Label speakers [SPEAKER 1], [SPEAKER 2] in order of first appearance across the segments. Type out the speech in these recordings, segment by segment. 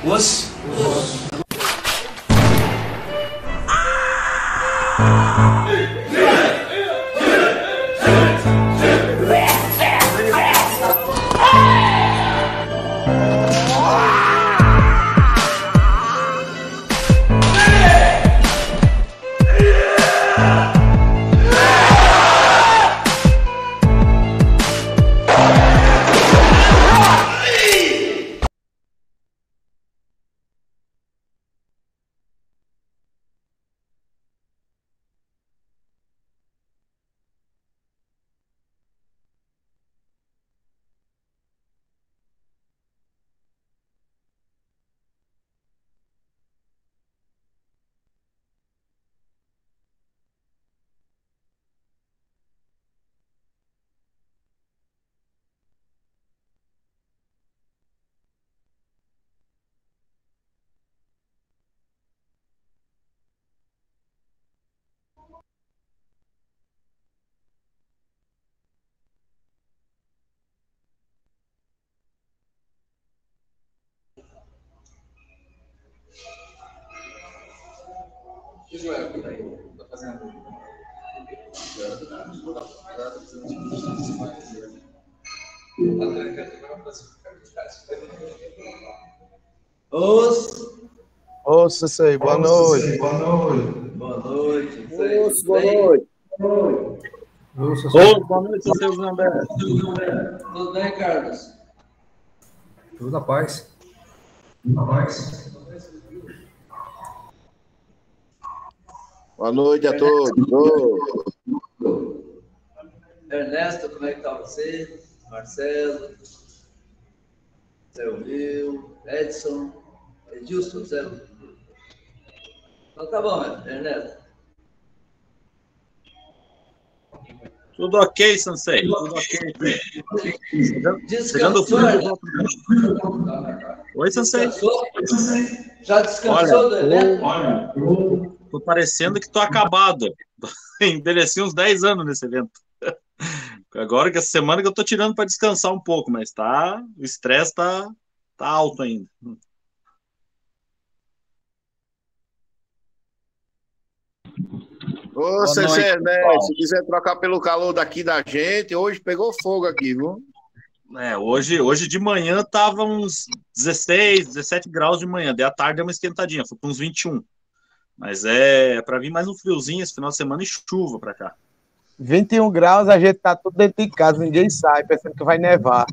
[SPEAKER 1] Os. Tá fazendo.
[SPEAKER 2] Ô, Sensei, boa noite.
[SPEAKER 1] Boa noite.
[SPEAKER 3] Boa noite.
[SPEAKER 4] Boa noite, Sensei Humberto.
[SPEAKER 1] Tudo bem, Carlos?
[SPEAKER 5] Tudo na paz.
[SPEAKER 3] Boa noite a todos.
[SPEAKER 1] Ernesto, como é que tá você? Marcelo, Zé Will, Edson, Edilson, Zé. Então tá bom, Ernesto.
[SPEAKER 4] Tudo ok, Sensei? Tudo ok.
[SPEAKER 1] Descansou?
[SPEAKER 4] Oi, Sensei.
[SPEAKER 1] Já descansou do evento?
[SPEAKER 4] Olha, tô parecendo que tô acabado. Envelheci uns 10 anos nesse evento. Agora que essa semana que eu tô tirando para descansar um pouco, mas o estresse tá alto ainda.
[SPEAKER 3] Ô, Sensei, né? Se quiser trocar pelo calor daqui da gente, hoje pegou fogo aqui, viu?
[SPEAKER 4] Hoje de manhã tava uns 16, 17 graus de manhã. Daí à tarde é uma esquentadinha, foi para uns 21. Mas é para vir mais um friozinho esse final de semana e chuva para cá.
[SPEAKER 2] 21 graus, a gente tá tudo dentro de casa, ninguém sai, pensando que vai nevar.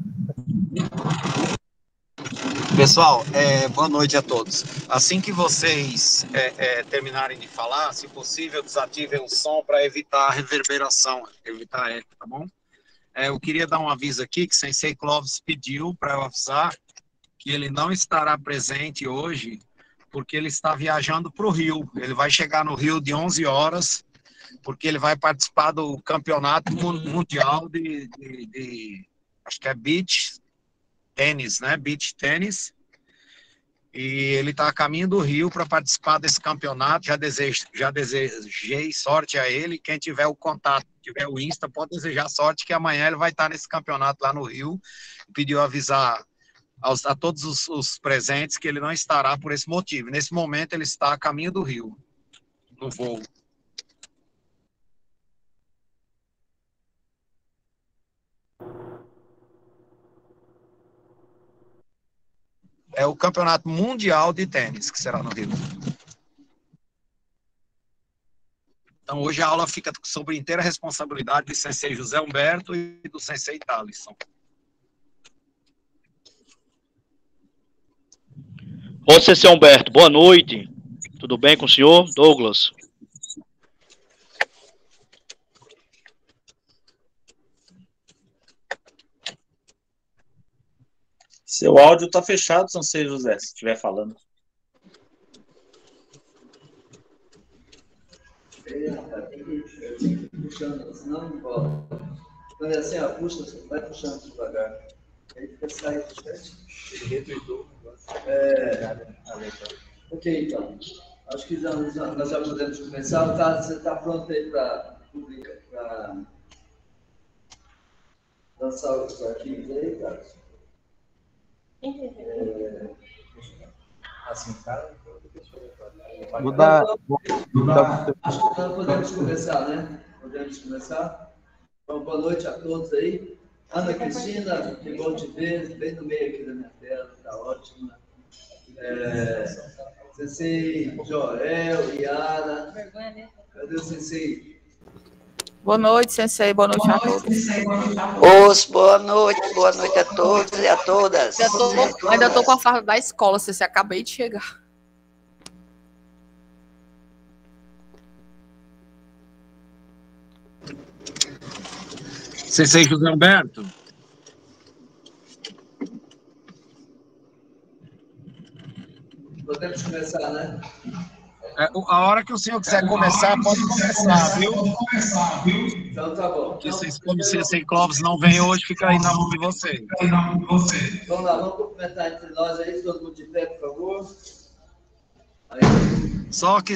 [SPEAKER 6] Pessoal, boa noite a todos. Assim que vocês terminarem de falar, se possível, desativem o som para evitar a reverberação, evitar eco, tá bom? Eu queria dar um aviso aqui que Sensei Clóvis pediu para eu avisar que ele não estará presente hoje porque ele está viajando para o Rio. Ele vai chegar no Rio de 11 horas, porque ele vai participar do campeonato mundial de acho que é beach tênis, né? Beach tênis. E ele está a caminho do Rio para participar desse campeonato. Já desejei sorte a ele. Quem tiver o contato, tiver o Insta, pode desejar sorte que amanhã ele vai estar nesse campeonato lá no Rio. Pediu avisar a todos os presentes que ele não estará por esse motivo. Nesse momento ele está a caminho do Rio, no voo. É o Campeonato Mundial de Tênis, que será no Rio. Então, hoje a aula fica sob inteira responsabilidade do Sensei José Humberto e do Sensei Thalisson.
[SPEAKER 7] Ô, Sensei Humberto, boa noite. Tudo bem com o senhor? Douglas.
[SPEAKER 4] Seu áudio tá fechado, Sensei José, se estiver falando.
[SPEAKER 1] Puxando, senão não volta. Quando é assim, puxa, vai puxando devagar. Aí fica saindo bastante. Ele retweetou o negócio. Ok, então. Acho que nós já podemos começar. Você está pronto aí para lançar os arquivos aí, Carlos? Assim, cara.
[SPEAKER 2] Acho
[SPEAKER 1] que podemos começar, né? Podemos começar? Então, boa noite a todos aí. Ana Cristina, que bom te ver, bem no meio aqui da minha tela, está ótima. Sensei Joel, Yara. Cadê o Sensei?
[SPEAKER 8] Boa noite, Sensei. Boa noite a
[SPEAKER 9] todos. Boa noite a todos e a todas.
[SPEAKER 8] Ainda estou com a farda da escola, Sensei. Acabei de chegar.
[SPEAKER 6] Sensei José Humberto.
[SPEAKER 1] Podemos começar, né?
[SPEAKER 6] A hora que o senhor quiser começar, pode começar, viu?
[SPEAKER 1] Então tá bom.
[SPEAKER 6] Porque como o Sensei Clóvis não vem hoje, fica aí na mão de vocês.
[SPEAKER 1] Vamos lá, vamos cumprimentar entre nós aí, todo mundo de pé, por favor. Aí.
[SPEAKER 6] Só que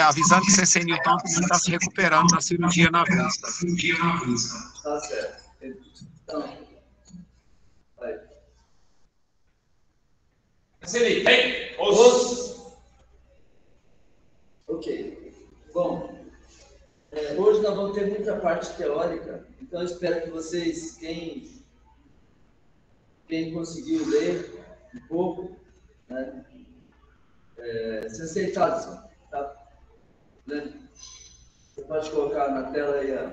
[SPEAKER 6] avisando que o Sensei Newton está se recuperando da cirurgia na vista.
[SPEAKER 1] Tá certo. Então, vai. Ok. Bom, hoje nós vamos ter muita parte teórica, então eu espero que vocês, quem conseguiu ler um pouco, né? Sensei Tadson, tá? Né? Você pode colocar na tela aí a...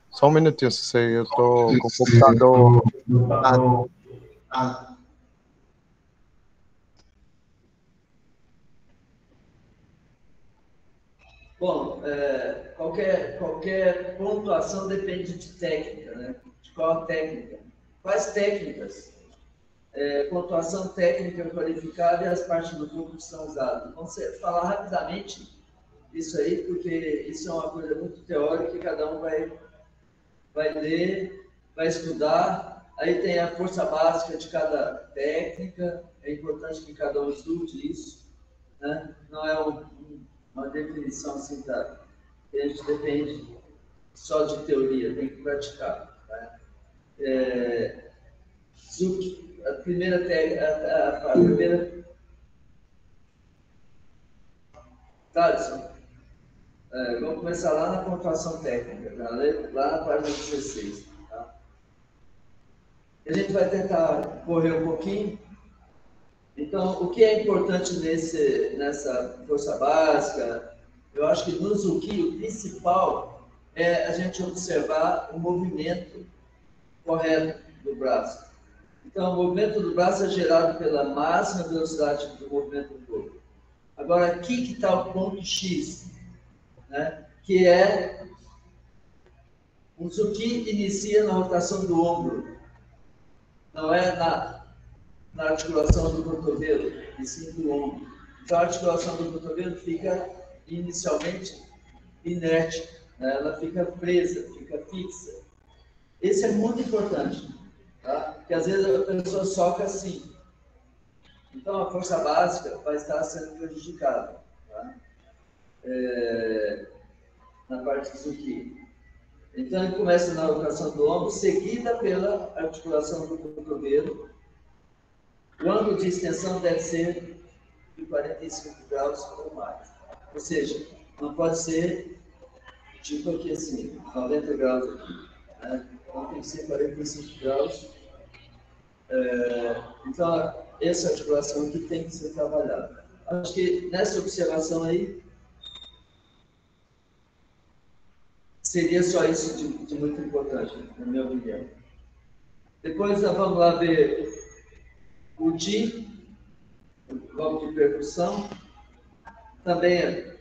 [SPEAKER 2] Só um minutinho, Sensei, eu estou com o computador...
[SPEAKER 1] Bom, qualquer pontuação depende de técnica, né? De qual técnica? Quais técnicas? Pontuação técnica qualificada e as partes do corpo que são usadas. Vamos falar rapidamente isso aí, porque isso é uma coisa muito teórica e cada um vai ler, vai estudar. Aí tem a força básica de cada técnica, é importante que cada um estude isso, né? Não é uma definição assim, tá? A gente depende só de teoria, tem que praticar. Né? Zuki, a primeira Thaleson, vamos começar lá na pontuação técnica, tá? Lá na página 16. Tá? A gente vai tentar correr um pouquinho. Então, o que é importante nessa força básica? Eu acho que no Zuki, o principal é a gente observar o movimento correto do braço. Então, o movimento do braço é gerado pela máxima velocidade do movimento do corpo. Agora, aqui que está o ponto X, né? Que é o Zuki inicia na rotação do ombro, não é na articulação do cotovelo, e sim do ombro. Então, a articulação do cotovelo fica inicialmente inerte, né? Ela fica presa, fica fixa. Esse é muito importante, tá? Porque às vezes a pessoa soca assim. Então, a força básica vai estar sendo prejudicada, tá? Na parte do Zuki. Então, ele começa na rotação do ombro, seguida pela articulação do cotovelo. O ângulo de extensão deve ser de 45 graus ou mais. Ou seja, não pode ser tipo aqui assim, 90 graus aqui. Né? Então, tem que ser 45 graus. Então, essa articulação aqui tem que ser trabalhada. Acho que nessa observação aí, seria só isso de muito importante, na minha opinião. Depois, vamos lá ver o Ji, o golpe de percussão. Também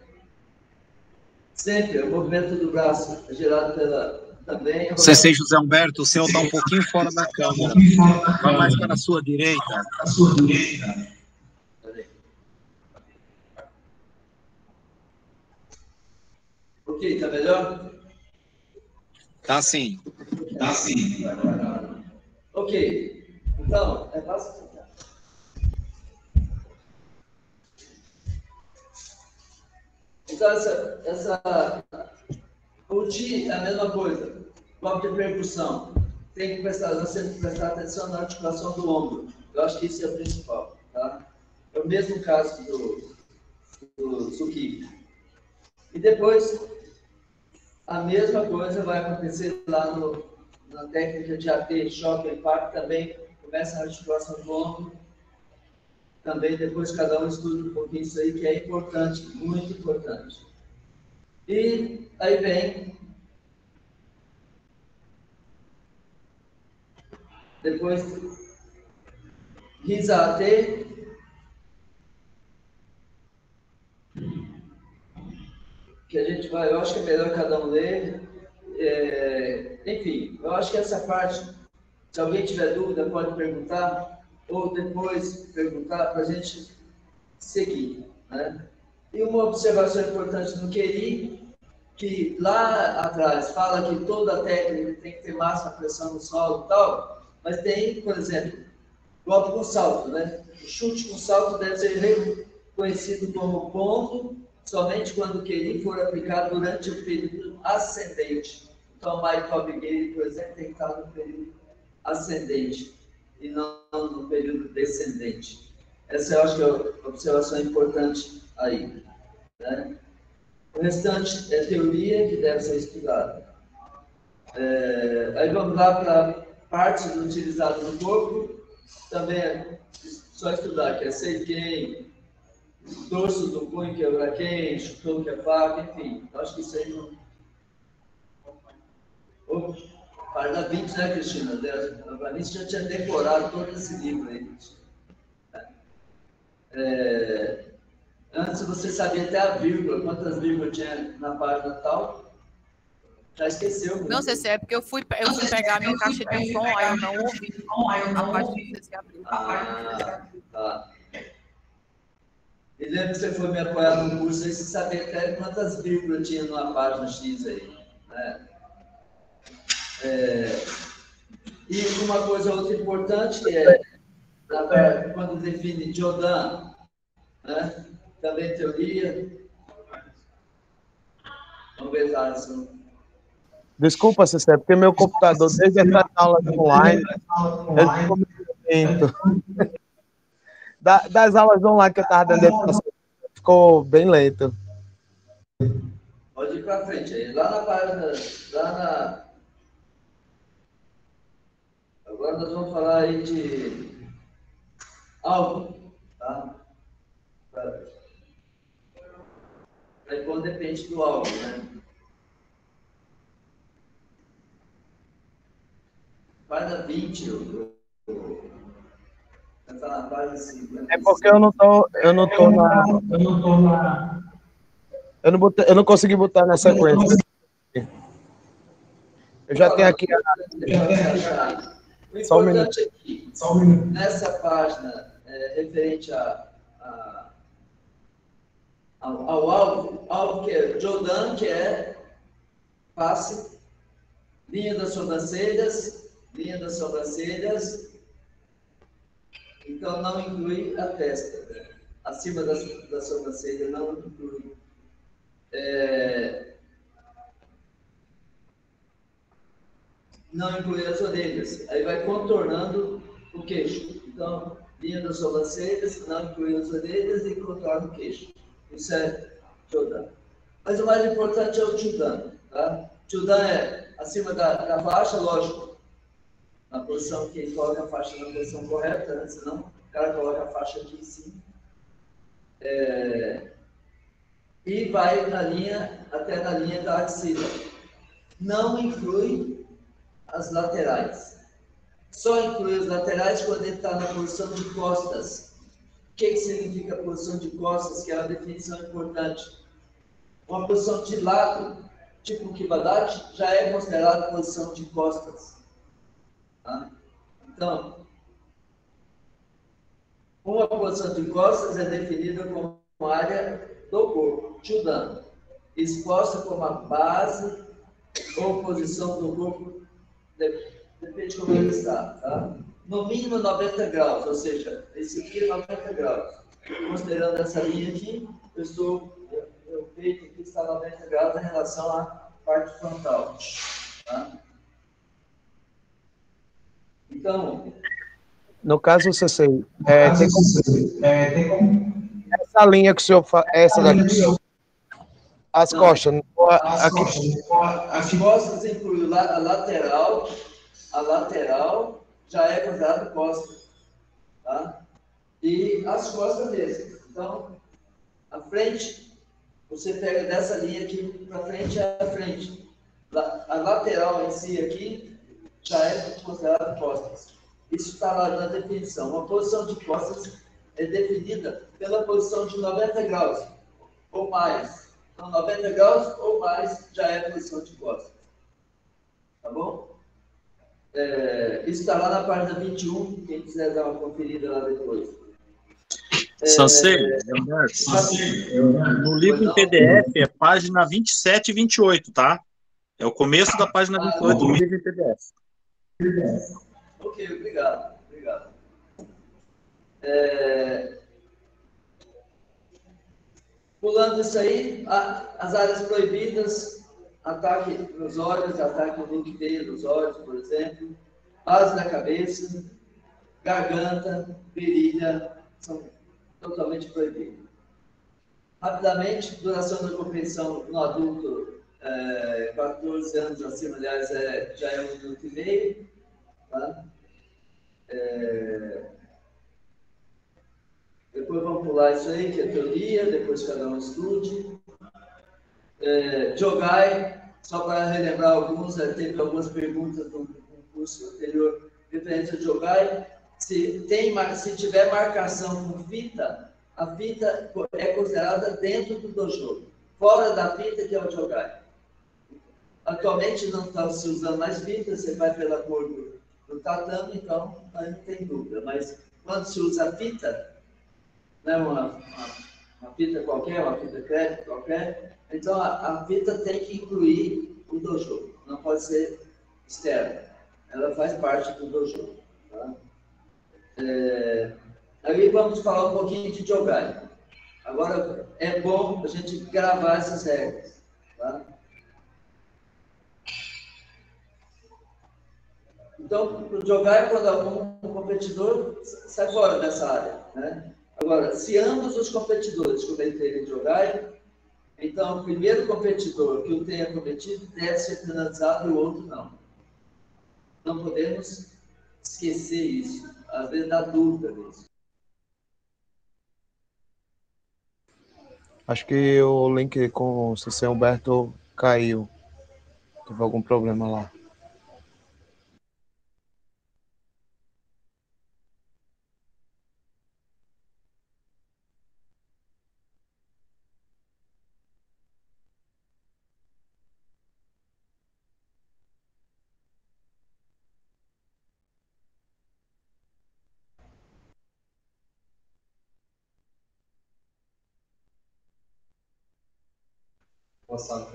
[SPEAKER 1] sempre o movimento do braço é gerado também.
[SPEAKER 6] Sensei José Humberto, o senhor está um pouquinho fora da câmera. Vai mais para a sua direita.
[SPEAKER 1] Ok, está melhor?
[SPEAKER 6] Tá sim.
[SPEAKER 1] Ok. Então, é fácil. Então, o Ji é a mesma coisa. Golpe de percussão. Nós temos que prestar atenção na articulação do ombro. Eu acho que isso é o principal. Tá? Eu mesmo caso do Zuki. E depois, a mesma coisa vai acontecer lá na técnica de AT, choque, impacto, também começa a articulação do ombro. Também depois cada um estuda um pouquinho isso aí, que é importante, muito importante. E aí vem, depois, Risa AT, que a gente vai, eu acho que é melhor cada um ler. Enfim, eu acho que essa parte, se alguém tiver dúvida, pode perguntar, ou depois perguntar para a gente seguir, né? E uma observação importante no QI, que lá atrás fala que toda técnica tem que ter máxima pressão no solo e tal, mas tem, por exemplo, golpe com salto, né? O chute com salto deve ser reconhecido como ponto somente quando o QI for aplicado durante o período ascendente. Então, o Mike Gale, por exemplo, tem que estar no período ascendente e não no período descendente. Essa eu acho que é uma observação importante aí, né? O restante é teoria que deve ser estudada. Aí vamos lá para partes utilizadas no corpo. Também é só estudar, que é Seiken, dorso do punho, que é o Uraken, chutou, que é faca, enfim. Eu acho que isso aí não... Parte da 20, né, Cristina? A Vanessa já tinha decorado todo esse livro aí. Antes você sabia até a vírgula, quantas vírgulas tinha na página tal. Já esqueceu. Mesmo.
[SPEAKER 8] Não, Ceci, é porque eu fui pegar a minha caixa de som, aí eu não ouvi a página que você abriu.
[SPEAKER 1] Tá. E lembra que você foi me apoiar no curso aí, você sabia até quantas vírgulas tinha numa página X aí. Né? E uma coisa outra importante que é, quando define Jodan, né? Também teoria. Vamos ver, Thaleson.
[SPEAKER 2] Desculpa, Cecé, porque meu computador, desde essa aula online, das aulas online que eu estava dando, ficou bem lento.
[SPEAKER 1] Pode ir para frente aí. Lá na página, Agora nós vamos falar aí de algo, tá? Aí quando depende do algo, né? Página 20, está na página 50.
[SPEAKER 2] É porque eu não consegui botar na sequência. Eu já tenho aqui
[SPEAKER 1] o importante aqui, nessa página referente ao alvo que é Jodan, que é face, linha das sobrancelhas, então não inclui a testa, acima da sobrancelha não inclui. Não inclui as orelhas, aí vai contornando o queixo. Então, linha das sobrancelhas, não inclui as orelhas e contorna o queixo. Isso é Jodan. Mas o mais importante é o Chudan, tá? Chudan é acima da faixa, lógico, na posição que coloca a faixa na posição correta, né? Senão o cara coloca a faixa aqui em cima. E vai até na linha da axila. Não inclui as laterais. Só inclui as laterais quando ele está na posição de costas. O que significa a posição de costas? Que é uma definição importante. Uma posição de lado, tipo o Kibadachi, já é considerada posição de costas. Tá? Então, uma posição de costas é definida como área do corpo, Chudan, exposta como a base ou posição do corpo, depende de como ele está, tá? No mínimo 90 graus, ou seja, esse aqui é 90 graus. Considerando essa linha aqui, o peito aqui está 90 graus em relação à parte frontal. Tá? Então,
[SPEAKER 2] No caso, CC, tem como... Essa linha que o senhor faz, essa daqui, as costas, aqui.
[SPEAKER 1] As costas incluem a lateral já é considerado costa, tá? E as costas mesmo. Então, a frente, você pega dessa linha aqui para frente é a frente. A lateral em si aqui já é considerado costas. Isso está lá na definição. Uma posição de costas é definida pela posição de 90 graus ou mais. Então, 90 graus ou mais já é posição de costas. Tá bom? Isso está lá na página 21, quem quiser dar uma conferida lá depois.
[SPEAKER 4] Sansei, no livro em PDF é página 27 e 28, tá? É o começo da página 28 do livro em PDF.
[SPEAKER 1] Ok, obrigado. Pulando isso aí, as áreas proibidas, ataque nos olhos, ataque no veio dos olhos, por exemplo, base da cabeça, garganta, virilha, são totalmente proibidos. Rapidamente, duração da competição no adulto, 14 anos acima, aliás, já é 1 minuto e meio. Tá? Depois vamos pular isso aí, que é teoria, depois cada um estude. Jogai, só para relembrar alguns, teve algumas perguntas no curso anterior referente a Jogai. Se tiver marcação com fita, a fita é considerada dentro do dojo. Fora da fita, que é o Jogai. Atualmente não está se usando mais fita, você vai pela cor do tatame, então aí não tem dúvida. Mas quando se usa fita, né, uma fita qualquer, uma fita crepe qualquer, então a fita tem que incluir o dojo, não pode ser externa. Ela faz parte do dojo. Tá? Aí vamos falar um pouquinho de Jogai. Agora, é bom a gente gravar essas regras. Tá? Então, o Jogai é quando algum competidor sai fora dessa área. Né? Agora, se ambos os competidores cometerem Jogai, então o primeiro competidor que o tenha cometido deve ser penalizado e o outro não. Não podemos esquecer isso. Às vezes dá dúvida nisso.
[SPEAKER 2] Acho que o link com o CC Humberto caiu. Teve algum problema lá.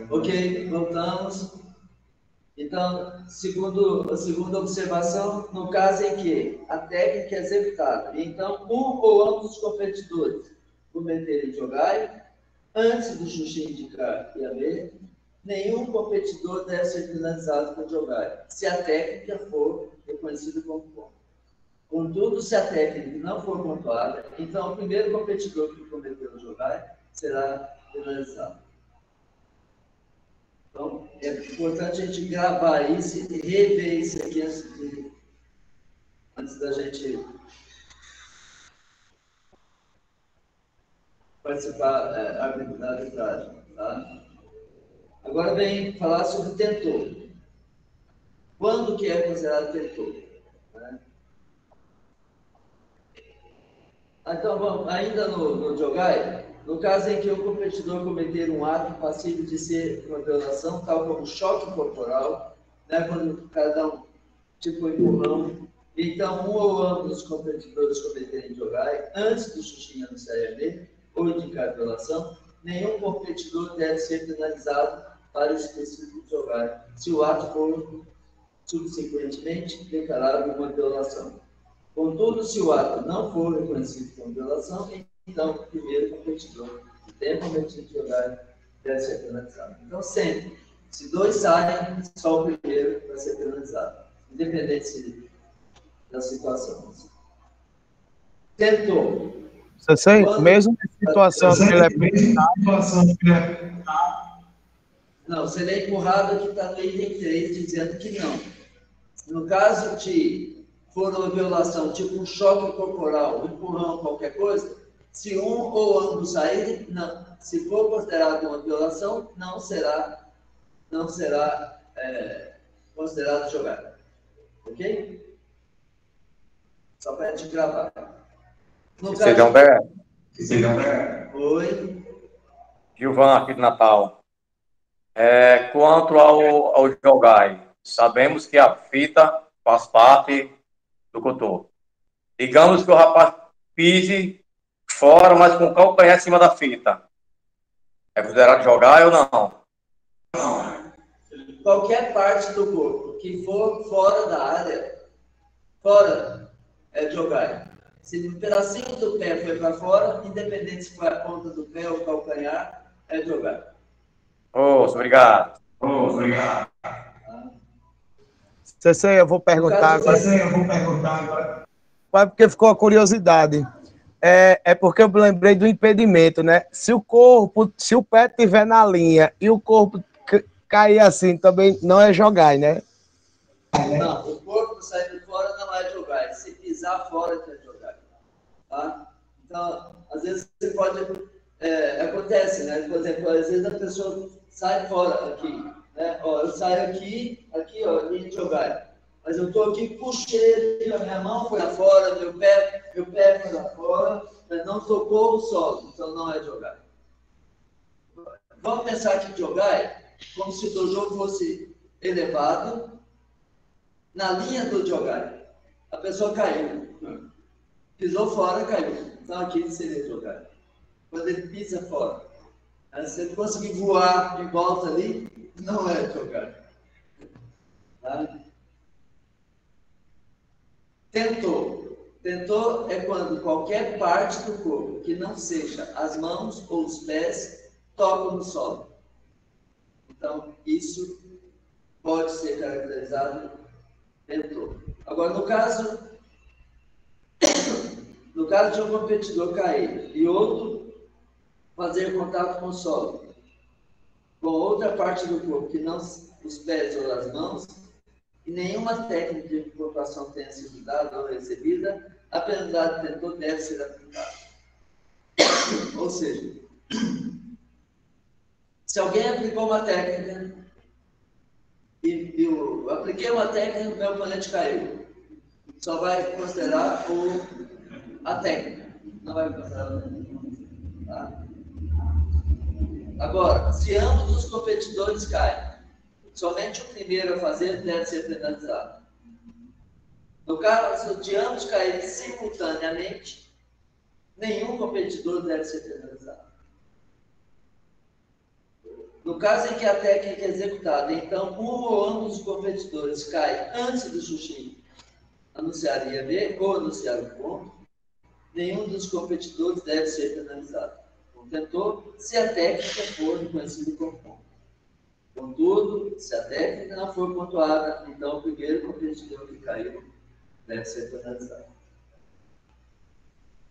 [SPEAKER 1] Ok, voltamos. Então, a segunda observação, no caso em que a técnica é executada, então um ou ambos os competidores cometerem Jogai, antes do Xuxi indicar e haver, nenhum competidor deve ser finalizado por Jogai, se a técnica for reconhecida como ponto. Contudo, se a técnica não for pontuada, então o primeiro competidor que cometeu o Jogai será finalizado. Então, é importante a gente gravar isso e rever isso aqui antes da gente participar da arbitragem. Tá? Agora vem falar sobre tentor. Quando que é considerado tentor? Né? Então, vamos, ainda no Jogai, no caso em que o competidor cometer um ato passível de ser uma violação, tal como choque corporal, né, quando o cara dá um tipo empurrão, então um ou ambos os competidores cometerem Jogai, antes do Xuxinha no CRB, ou indicar violação, nenhum competidor deve ser penalizado para o específico Jogai, se o ato for subsequentemente declarado uma violação. Contudo, se o ato não for reconhecido como violação, então o primeiro competidor que tem cometido Jogai deve ser penalizado. Então, sempre, se dois saem, só o primeiro vai ser penalizado, independente da situação. Tentou.
[SPEAKER 2] Você, mesmo em situação que ele é
[SPEAKER 1] Não, se ele é empurrado, aqui está no item 3, dizendo que não. No caso de for uma violação, tipo um choque corporal, um empurrão, qualquer coisa, se um ou ambos saírem, não. Se for considerado uma violação, não será considerado jogada. Ok? Só para te gravar.
[SPEAKER 10] Cicilão Humberto.
[SPEAKER 1] Oi.
[SPEAKER 10] Gilvan, aqui do Natal. Quanto ao jogai, sabemos que a fita faz parte do cotoco. Digamos que o rapaz pise fora, mas com o calcanhar em cima da fita. É considerado jogai ou não?
[SPEAKER 1] Qualquer parte do corpo que for fora da área, fora é jogai. Se um pedacinho do pé foi para fora, independente se foi a ponta do pé ou o calcanhar, é jogai.
[SPEAKER 10] Obrigado.
[SPEAKER 2] CC, eu vou perguntar agora. Mas porque ficou a curiosidade. É porque eu me lembrei do impedimento, né? Se o pé estiver na linha e o corpo cair assim, também não é jogar, né?
[SPEAKER 1] Não, o corpo saindo fora não é jogar. Se pisar fora, é jogar. Tá? Então, às vezes você pode... acontece, né? Por exemplo, às vezes a pessoa sai fora aqui, né? Ó, eu saio aqui, ó, linha de jogar. Mas eu estou aqui, puxei, a minha mão foi lá fora, meu pé foi lá fora, mas não tocou o solo, então não é jogar. Vamos pensar que jogar é como se o dojo fosse elevado na linha do jogar. A pessoa caiu, pisou fora, caiu. Então aqui seria jogar. Quando ele pisa fora, se ele conseguir voar de volta ali, não é jogar. Tá? Tentou é quando qualquer parte do corpo que não seja as mãos ou os pés tocam no solo. Então, isso pode ser caracterizado tentou. Agora, no caso de um competidor cair e outro fazer contato com o solo, com outra parte do corpo que não os pés ou as mãos, e nenhuma técnica de pontuação tenha sido dada ou recebida, a penalidade tentou deve ser aplicada. Ou seja, se alguém aplicou uma técnica e eu apliquei uma técnica e o meu oponente caiu, só vai considerar a técnica, não vai considerar a técnica. Tá? Agora, se ambos os competidores caem, somente o primeiro a fazer deve ser penalizado. No caso de ambos caírem simultaneamente, nenhum competidor deve ser penalizado. No caso em que a técnica é executada, então um ou ambos os competidores caem antes do Xuxim anunciar IAB ou anunciar o ponto, nenhum dos competidores deve ser penalizado. Contentor, se a técnica for reconhecida como ponto. Contudo, se a técnica não for pontuada, então o primeiro competidor que caiu deve ser penalizado.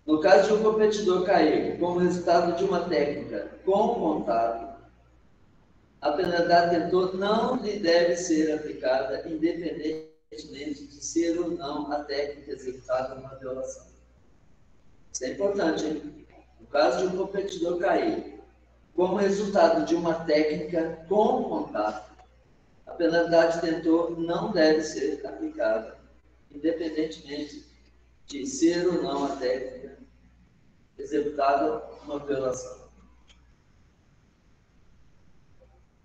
[SPEAKER 1] No caso de um competidor cair como resultado de uma técnica com contato, a penalidade tentor não lhe deve ser aplicada, independentemente de ser ou não a técnica executada numa violação. Isso é importante, hein? No caso de um competidor cair como resultado de uma técnica com contato, a penalidade tentor não deve ser aplicada, independentemente de ser ou não a técnica executada numa violação.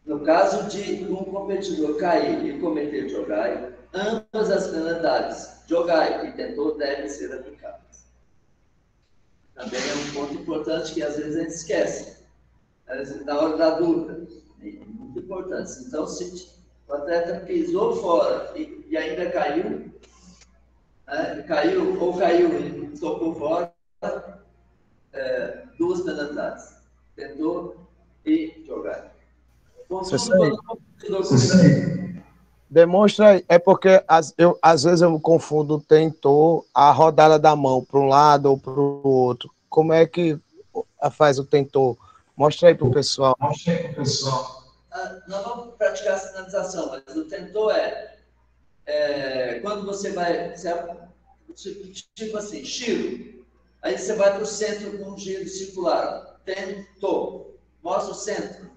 [SPEAKER 1] No caso de um competidor cair e cometer jogai, ambas as penalidades, jogai e tentor, devem ser aplicadas. Também é um ponto importante que às vezes a gente esquece. Na hora da dúvida, é muito importante. Então, se o atleta pisou fora e ainda caiu, caiu e tocou fora, duas penalidades, tentou e jogar.
[SPEAKER 2] Demonstra aí. É porque às vezes eu confundo o tentor, a rodada da mão para um lado ou para o outro. Como é que faz o tentor? Mostra aí para o pessoal.
[SPEAKER 1] Nós vamos praticar a sinalização, mas o tentor quando você vai, tipo assim, giro, aí você vai para o centro com um giro circular, tentor, mostra o centro.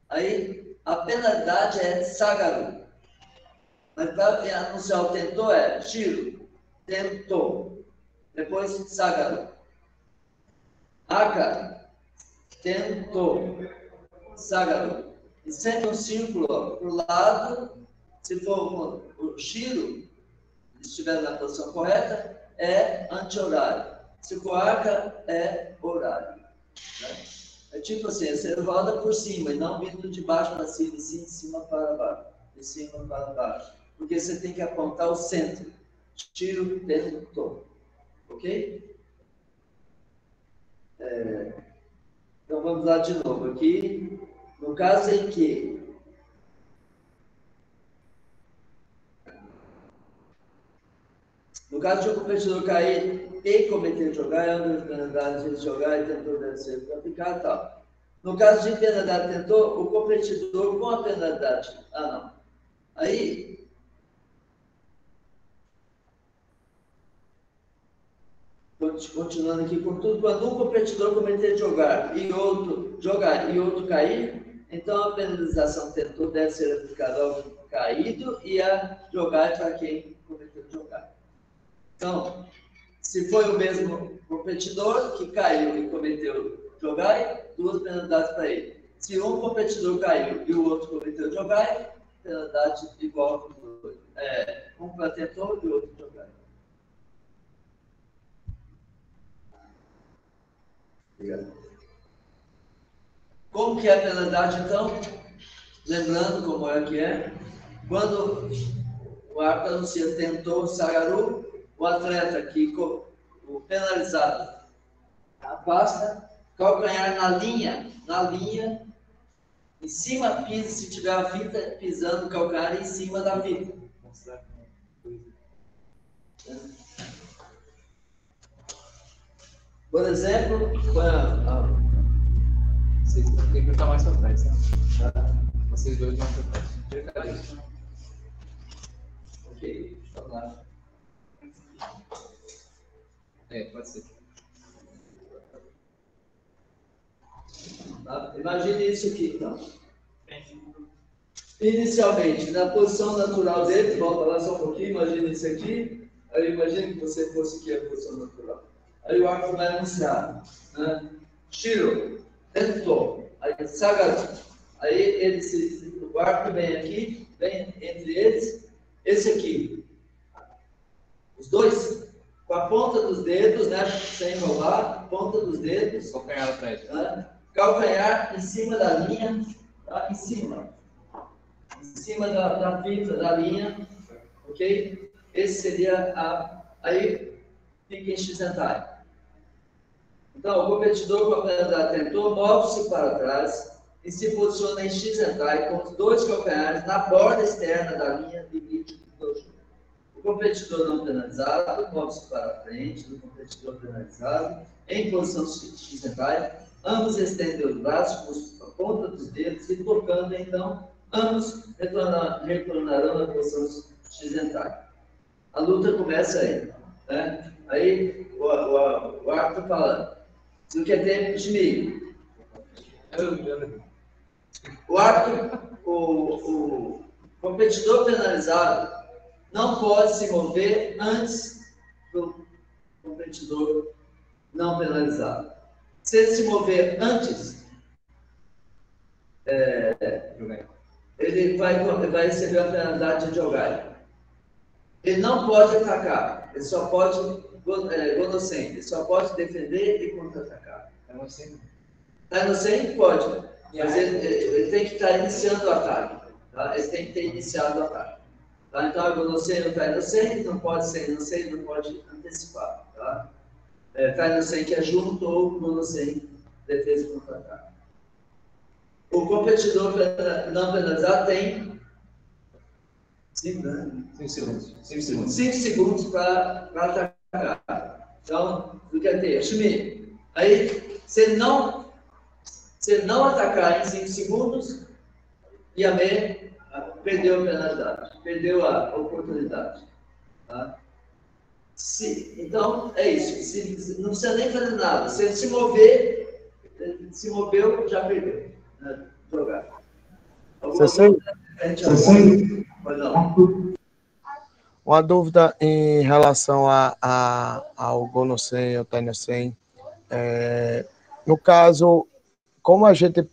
[SPEAKER 1] Aí a penalidade é sagaru. Mas para anunciar o tentor giro, tentor, depois sagaru. Aka, tentor, sagaru. E sempre um círculo para o lado, se for o giro, se estiver na posição correta, é anti-horário. Se for arca, é horário. Né? É tipo assim, você roda por cima, e não vindo de baixo para cima, e sim de cima para baixo, de cima para baixo. Porque você tem que apontar o centro. Tiro dentro do topo. Ok? Então vamos lá de novo. Aqui, no caso em que no caso de um competidor cair e cometer jogar, é uma das penalidades de jogar e tentor deve ser aplicado e tal. No caso de penalidade tentor, o competidor com a penalidade. Não. Aí, continuando aqui com tudo, quando um competidor cometer jogar e outro cair, então a penalização tentor deve ser aplicada ao caído e a jogar para quem cometeu jogar. Então, se foi o mesmo competidor que caiu e cometeu jogar, duas penalidades para ele. Se um competidor caiu e o outro cometeu jogar, penalidade igual para os dois. Um para tentor e o outro jogar. Obrigado. Como que é a penalidade, então? Lembrando como é que é. Quando o árbitro anuncia tentor sagaru, o atleta que o penalizado afasta, calcanhar na linha, em cima pisa, se tiver a fita, pisando o calcanhar em cima da fita. Por exemplo,
[SPEAKER 11] vocês têm que estar mais para trás, tá? Vocês dois vão para trás.
[SPEAKER 1] Ok, vamos lá.
[SPEAKER 11] Pode ser.
[SPEAKER 1] Tá? Imagine isso aqui, então. Inicialmente, na posição natural dele, volta lá só um pouquinho, imagine isso aqui. Aí imagine que você fosse aqui a posição natural. Aí o árbitro vai anunciar, né? Shiro, tentou, aí sagaru. Aí o árbitro vem aqui, vem entre eles, esse aqui. Os dois, com a ponta dos dedos, né? Sem enrolar, ponta dos dedos.
[SPEAKER 11] Calcanhar atrás.
[SPEAKER 1] Né? Calcanhar em cima da linha, tá? Em cima da fita da linha, ok? Esse seria aí fica em Shizentai. Então, o competidor com a penalidade tentor move-se para trás e se posiciona em Shizentai com os dois calcanhares na borda externa da linha limite do dojo. O competidor não penalizado move-se para a frente do competidor penalizado em posição Shizentai. Ambos estendem os braços com a ponta dos dedos e tocando, então, ambos retornarão na posição Shizentai. A luta começa aí. Né? Aí o árbitro falando, no que é tempo de mim. O árbitro, o competidor penalizado não pode se mover antes do competidor não penalizado. Se ele se mover antes, ele vai receber a penalidade de jogar. Ele não pode atacar, ele só pode ele só pode defender e contra-atacar. Está inocente? Pode, mas ele tem que estar iniciando o ataque. Tá? Ele tem que ter iniciado o ataque. Tá? Então, o inocente está inocente, não pode ser inocente, não pode antecipar. Tá? Está inocente é junto ou inocente, defesa e contra-ataque. O competidor não penalizado tem
[SPEAKER 11] 5 segundos. 5 segundos.
[SPEAKER 1] 5 segundos para atacar. Então, o que é ter? Shumi. Aí, se ele não atacar em 5 segundos, Yamé perdeu a penalidade, perdeu a oportunidade. Tá? Então, é isso. Não precisa nem fazer nada. Se ele se moveu, já perdeu. Né? Jogar.
[SPEAKER 2] Uma dúvida em relação ao Gonosen, ao Tenesen. No caso, como a gente,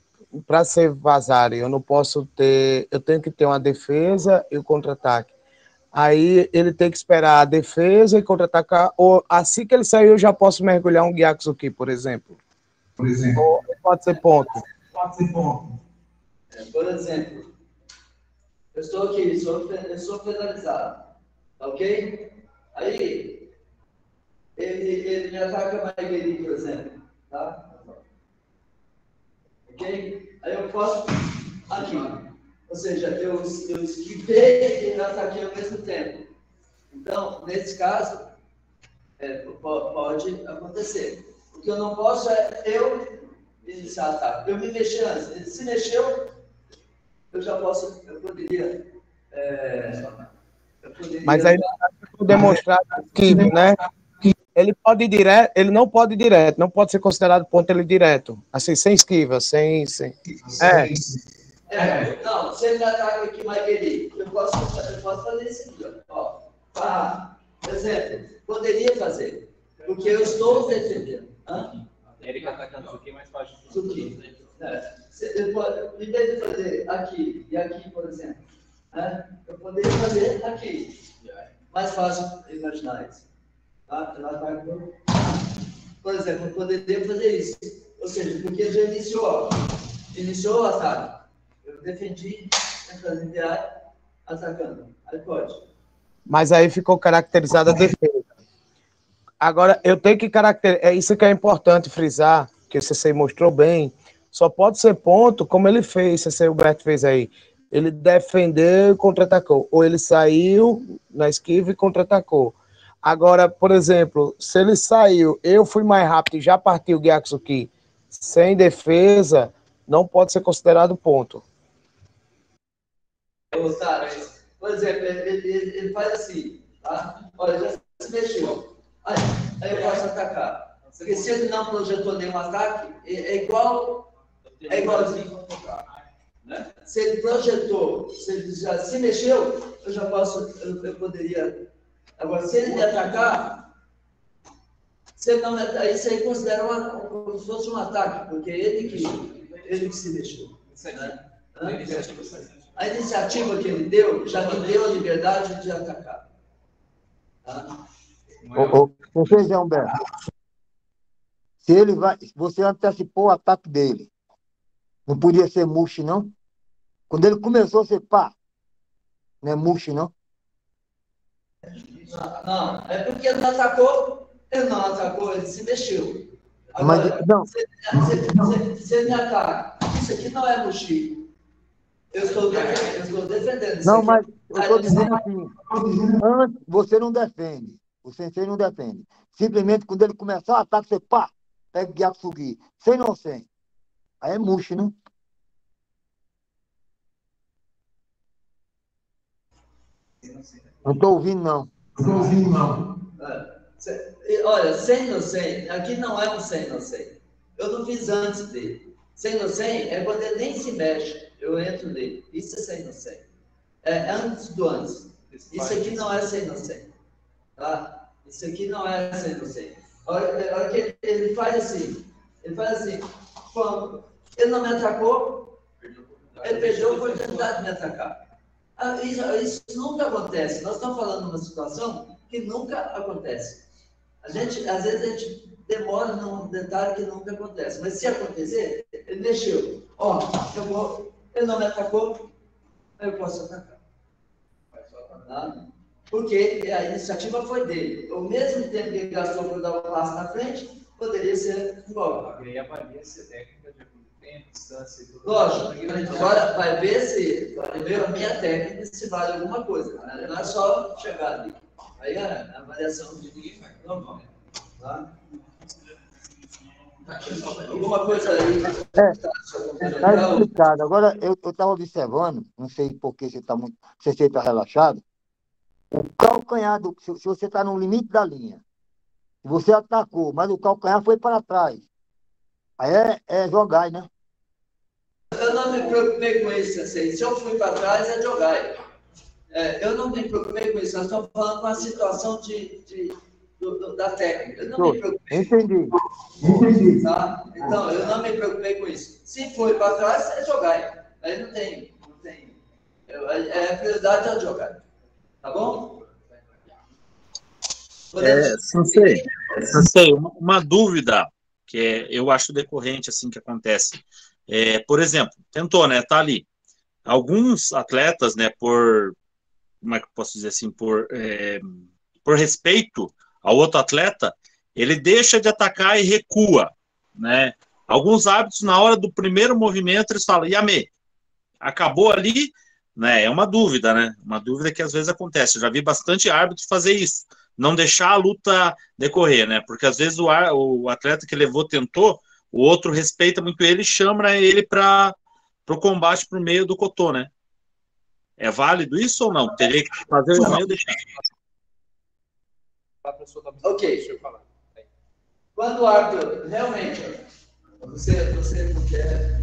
[SPEAKER 2] para ser vazar, eu não posso ter, eu tenho que ter uma defesa e o contra-ataque. Aí ele tem que esperar a defesa e contra-atacar, ou assim que ele saiu, eu já posso mergulhar um Gyaksuki, por exemplo. Ou pode ser ponto.
[SPEAKER 1] Por exemplo, eu estou aqui, eu sou penalizado, ok? Aí, ele me ataca Maigueri, por exemplo, tá? Ok? Aí eu posso, aqui, ou seja, eu esquivei e ataquei ao mesmo tempo. Então, nesse caso, pode acontecer. O que eu não posso é eu iniciar ataque. Eu me mexi antes. Ele se mexeu, eu poderia.
[SPEAKER 2] Mas aí demonstrar esquivo, né? Ele pode ir direto, ele não pode ir direto, não pode ser considerado ponto ele direto, assim, sem esquiva, sem.
[SPEAKER 1] Não, se ele me ataca aqui, Maigueri, eu posso fazer isso aqui, ó. Por exemplo, poderia fazer, porque eu estou defendendo.
[SPEAKER 11] Ele atacando Suki, mais fácil.
[SPEAKER 1] Suki. Em vez de fazer aqui e aqui, por exemplo, eu poderia fazer aqui. Mais fácil imaginar isso. Tá? Por exemplo, eu poderia fazer isso. Ou seja, porque já iniciou o ataque. Eu defendi, entrando em diário, atacando. Aí pode.
[SPEAKER 2] Mas aí ficou caracterizada a defesa. Agora, eu tenho que caracterizar. É isso que é importante frisar, que o CC mostrou bem. Só pode ser ponto, como ele fez, o Beto fez aí. Ele defendeu e contra-atacou. Ou ele saiu na esquiva e contra-atacou. Agora, por exemplo, se ele saiu, eu fui mais rápido e já partiu o Gyaksuki sem defesa, não pode ser considerado ponto.
[SPEAKER 1] Por exemplo, ele faz assim, tá? Olha, já se mexeu. Aí eu posso atacar. Porque se ele não projetou nenhum ataque, é igualzinho. Né? Se ele projetou, se ele já se mexeu, eu já posso, eu poderia. Agora, se ele me atacar, se ele não me atacar, isso aí considera como se fosse um ataque, porque ele que se mexeu. Né? A iniciativa que ele deu já me deu a liberdade de atacar. Tá?
[SPEAKER 12] Você, Zé Humberto, você antecipou o ataque dele, não podia ser Mushi, não? Quando ele começou, você pá, não é Mushi, não?
[SPEAKER 1] Não, é porque ele não atacou, ele se mexeu. Agora,
[SPEAKER 12] mas, não.
[SPEAKER 1] Se ele me ataca, isso aqui não é Mushi. Eu estou defendendo.
[SPEAKER 12] Não, mas eu estou dizendo assim, antes você não defende, o sensei não defende. Simplesmente, quando ele começar o ataque, você pá, pega o Gyaksuki, sem não sem. Aí é Mushi, não? Não estou ouvindo, não.
[SPEAKER 1] Olha, sem no sem, aqui não é um sem no sem. Eu não fiz antes dele. Sem no sem é quando ele nem se mexe, eu entro nele. Isso é sem no sem. É antes do antes. Isso aqui não é sem no sem. Tá? Isso aqui não é sem no sem. Olha que ele faz assim. Quando ele não me atacou, ele perdeu a oportunidade de me atacar. Isso nunca acontece. Nós estamos falando de uma situação que nunca acontece. Às vezes a gente demora num detalhe que nunca acontece. Mas se acontecer, ele mexeu. Ele não me atacou, eu posso atacar. Tá? Porque a iniciativa foi dele. O mesmo tempo que ele gastou para dar o passo na frente, poderia ser igual.
[SPEAKER 11] E aí avalia se a técnica de acordo com o tempo,
[SPEAKER 1] Lógico, agora vai ver se vai ver a minha técnica se vale alguma coisa. Né? Não é só chegar ali. Aí é a avaliação de ninguém faz normal. Tá? Alguma coisa aí?
[SPEAKER 12] Está explicado. Agora, eu estava observando, não sei por que você está muito. Se você está relaxado. O calcanhar, se você está no limite da linha, você atacou, mas o calcanhar foi para trás. Aí é jogar, né?
[SPEAKER 1] Eu não me preocupei com isso, Sensei. Se eu fui para trás, é jogar. Eu não me preocupei com isso. Nós estamos falando com a situação da técnica. Eu não me preocupei.
[SPEAKER 12] Entendi.
[SPEAKER 1] Tá? Então, eu não me preocupei com isso. Se foi para trás, é jogar. Aí não tem. A prioridade é jogar. Tá bom?
[SPEAKER 4] Sensei, uma dúvida que eu acho decorrente, assim, que acontece. Por exemplo, tentou, né? Tá ali. Alguns atletas, né, como é que eu posso dizer assim, por respeito ao outro atleta, ele deixa de atacar e recua, né? Alguns árbitros, na hora do primeiro movimento, eles falam, Yame, acabou ali, né? É uma dúvida, né? Uma dúvida que às vezes acontece. Eu já vi bastante árbitro fazer isso, não deixar a luta decorrer, né? Porque às vezes o atleta que levou tentou, o outro respeita muito ele e chama ele para o combate por meio do cotô, né? É válido isso ou não? Teria que fazer o meio deixar.
[SPEAKER 1] Ok. Quando o árbitro realmente você não quer.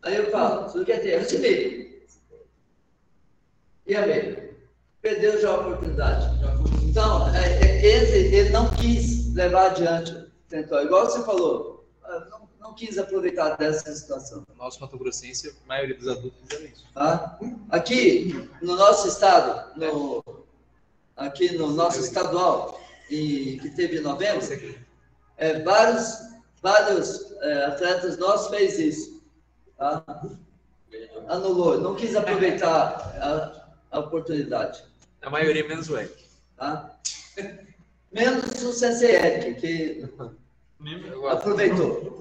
[SPEAKER 1] Aí eu falo, você quer ter? Recebi. E a ver? Perdeu já a oportunidade. Então, ele não quis levar adiante. Tentou. Igual você falou, não quis aproveitar dessa situação.
[SPEAKER 11] Nós, Mato Grossense, a maioria dos adultos fizeram isso.
[SPEAKER 1] Tá? Aqui, no nosso estado, aqui no nosso estadual, que teve em novembro, vários atletas nossos fez isso. Tá? Anulou, não quis aproveitar a oportunidade.
[SPEAKER 11] A maioria menos o Eric.
[SPEAKER 1] Tá? Menos o Sensei Eric, que aproveitou.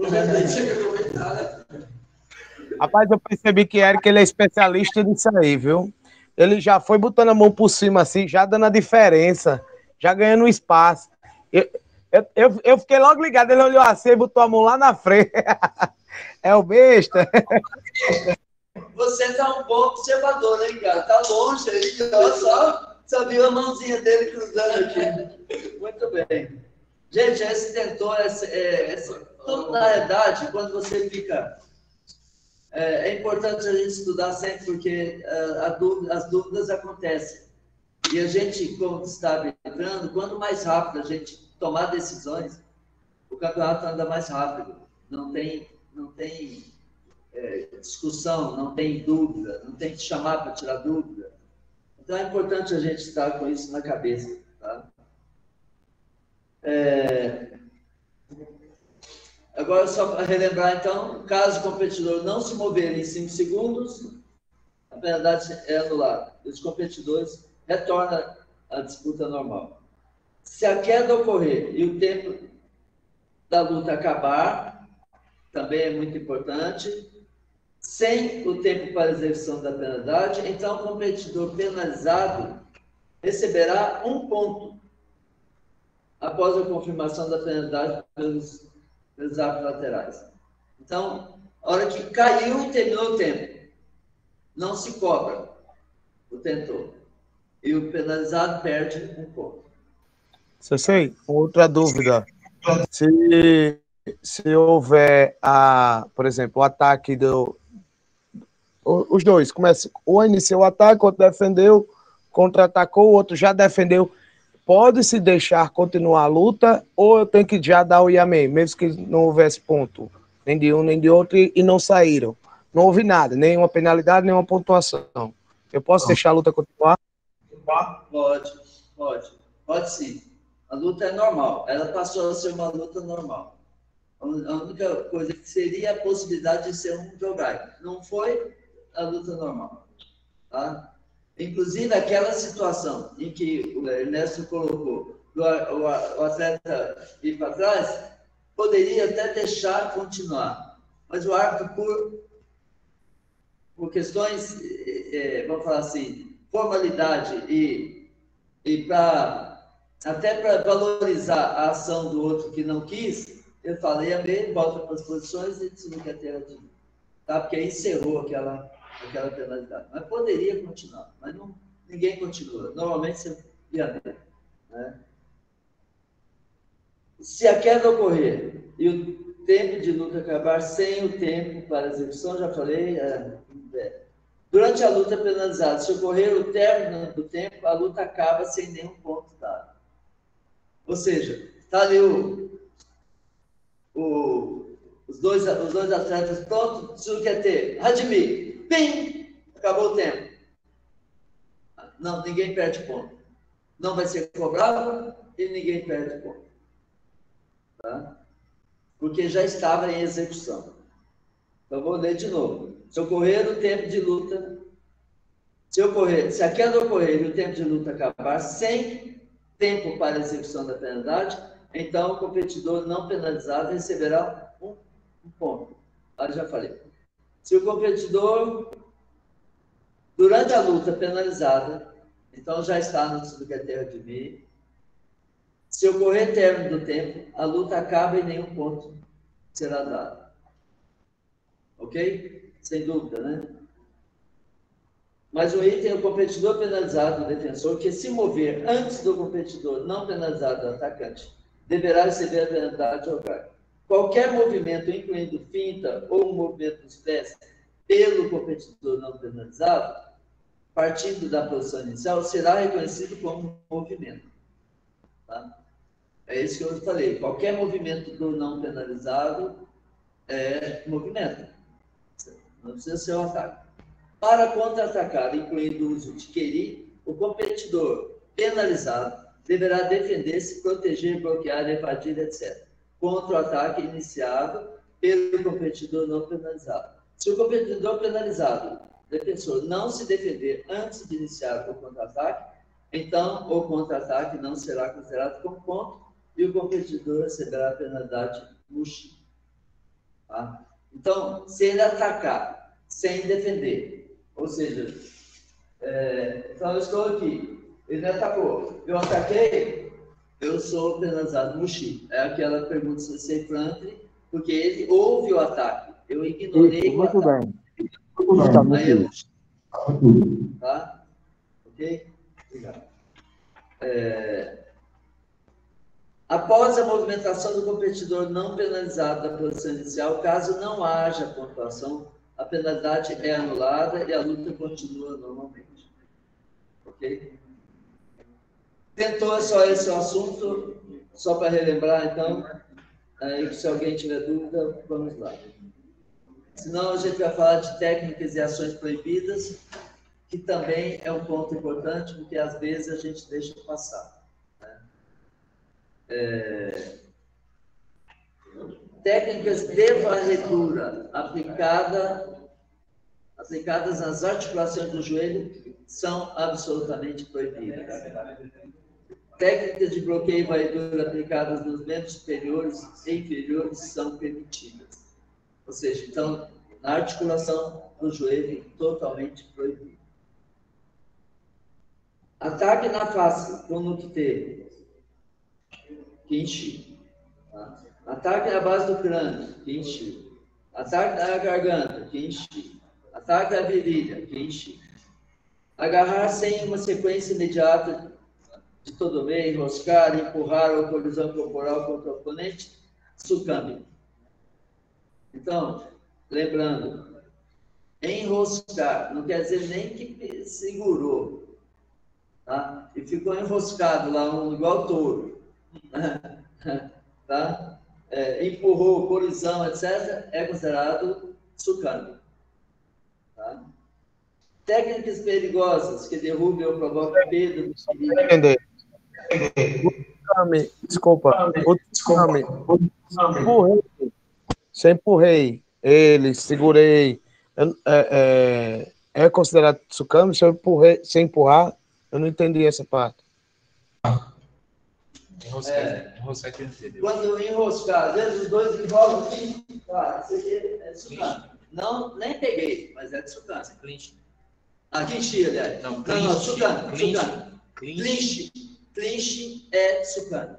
[SPEAKER 2] Rapaz, eu percebi que Eric ele é especialista nisso aí, viu? Ele já foi botando a mão por cima assim, já dando a diferença, já ganhando espaço. Eu fiquei logo ligado, ele olhou assim e botou a mão lá na frente. É o besta.
[SPEAKER 1] Você tá um bom observador, hein, cara? Tá longe aí, só viu a mãozinha dele cruzando aqui. Muito bem. Gente, esse tentor, na verdade, quando você fica... É importante a gente estudar sempre, porque as dúvidas acontecem. E a gente, como está entrando, quanto mais rápido a gente tomar decisões, o campeonato anda mais rápido. Não tem discussão, não tem dúvida, não tem que chamar para tirar dúvida. Então é importante a gente estar com isso na cabeça. Tá? Agora, só para relembrar, então, caso o competidor não se mover em 5 segundos, a penalidade é anulada. Os competidores retornam à disputa normal. Se a queda ocorrer e o tempo da luta acabar, também é muito importante, sem o tempo para execução da penalidade, então o competidor penalizado receberá 1 ponto após a confirmação da penalidade pelos árbitros laterais. Então, a hora que caiu, terminou o tempo. Não se cobra o tentor. E o penalizado perde 1 ponto.
[SPEAKER 2] Sensei, outra dúvida. Se houver, por exemplo, o ataque os dois começam, um iniciou o ataque, o outro defendeu, contra-atacou, o outro já defendeu. Pode-se deixar continuar a luta ou eu tenho que já dar o Yame, mesmo que não houvesse ponto, nem de um nem de outro, e não saíram? Não houve nada, nenhuma penalidade, nenhuma pontuação. Eu posso deixar a luta continuar?
[SPEAKER 1] Pode sim. A luta é normal, ela passou a ser uma luta normal. A única coisa que seria a possibilidade de ser um jogar. Não foi a luta normal. Tá? Inclusive, aquela situação em que o Ernesto colocou o atleta ir para trás, poderia até deixar continuar, mas o árbitro, por questões, vamos falar assim, formalidade e até para valorizar a ação do outro que não quis, eu falei amém, volta para as posições e disse não quer ter de novo, tá? Porque aí encerrou aquela penalidade. Mas poderia continuar, mas não, ninguém continua. Normalmente você ia ver, né? Se a queda ocorrer e o tempo de luta acabar sem o tempo para execução, já falei, durante a luta penalizada, se ocorrer o término do tempo, a luta acaba sem nenhum ponto dado. Ou seja, está ali os dois atletas prontos, se não quer ter, Radimir, pim, acabou o tempo. Não, ninguém perde ponto. Não vai ser cobrado e ninguém perde ponto. Tá? Porque já estava em execução. Então, vou ler de novo. Se ocorrer o tempo de luta, se a queda ocorrer e o tempo de luta acabar sem tempo para a execução da penalidade, então o competidor não penalizado receberá um ponto. Já falei. Se o competidor, durante a luta penalizada, então já está no subcategoria de meio, se ocorrer término do tempo, a luta acaba e nenhum ponto será dado. Ok? Sem dúvida, né? Mas o item, o competidor penalizado, o defensor, que se mover antes do competidor não penalizado, o atacante, deverá receber a penalidade jogar. Qualquer movimento, incluindo finta ou um movimento dos pés, pelo competidor não penalizado, partindo da posição inicial, será reconhecido como movimento. Tá? É isso que eu falei. Qualquer movimento do não penalizado é movimento. Não precisa ser um ataque. Para contra-atacar, incluindo o uso de querer, o competidor penalizado deverá defender-se, proteger, bloquear, evadir, etc. Contra o ataque iniciado pelo competidor não penalizado. Se o competidor penalizado, defensor, não se defender antes de iniciar o contra-ataque, então o contra-ataque não será considerado como ponto e o competidor receberá a penalidade Mushi. Tá? Então, se ele atacar sem defender, ou seja, então eu estou aqui, ele me atacou, eu ataquei, eu sou penalizado Mushi. É aquela pergunta se você Franklin, porque ele ouve o ataque, eu ignorei o
[SPEAKER 12] muito
[SPEAKER 1] ataque.
[SPEAKER 12] Bem.
[SPEAKER 1] Aí é Mushi. Tá? Ok? Obrigado. Após a movimentação do competidor não penalizado da posição inicial, caso não haja pontuação, a penalidade é anulada e a luta continua normalmente. Ok? Tentou só esse assunto, só para relembrar, então, se alguém tiver dúvida, vamos lá. Senão, a gente vai falar de técnicas e ações proibidas, que também é um ponto importante, porque às vezes a gente deixa passar. Técnicas de varredura aplicadas nas articulações do joelho são absolutamente proibidas. Técnicas de bloqueio e varredura aplicadas nos membros superiores e inferiores são permitidas. Ou seja, então, na articulação do joelho, totalmente proibido. Ataque na face com Nukte, Kinshi. Ataque na base do crânio, Kinshi. Ataque na garganta, Kinshi. Ataque na virilha, Kinshi. Agarrar sem uma sequência imediata de todo meio, enroscar, empurrar ou colisão corporal contra o oponente, Sukami. Então, lembrando, enroscar não quer dizer nem que segurou, tá? E ficou enroscado lá, igual touro, tá? Empurrou, colisão, etc., é considerado Sukami. Tá? Técnicas perigosas que derrubem ou provocam perda.
[SPEAKER 2] Entender. Desculpa. Se eu empurrei ele, segurei. É considerado Sukami? Se eu empurrar, eu não entendi essa parte.
[SPEAKER 11] Enroscar aqui inteiro.
[SPEAKER 1] Quando enroscar, às vezes os dois enrolam aqui. Tá, isso aqui é de Tsukami. Não, nem peguei, mas é de Tsukami.
[SPEAKER 11] Clinch.
[SPEAKER 1] Ah, Clinch, aliás.
[SPEAKER 11] Não,
[SPEAKER 1] Tsukami.
[SPEAKER 11] Clinch.
[SPEAKER 1] Clinch é Tsukami.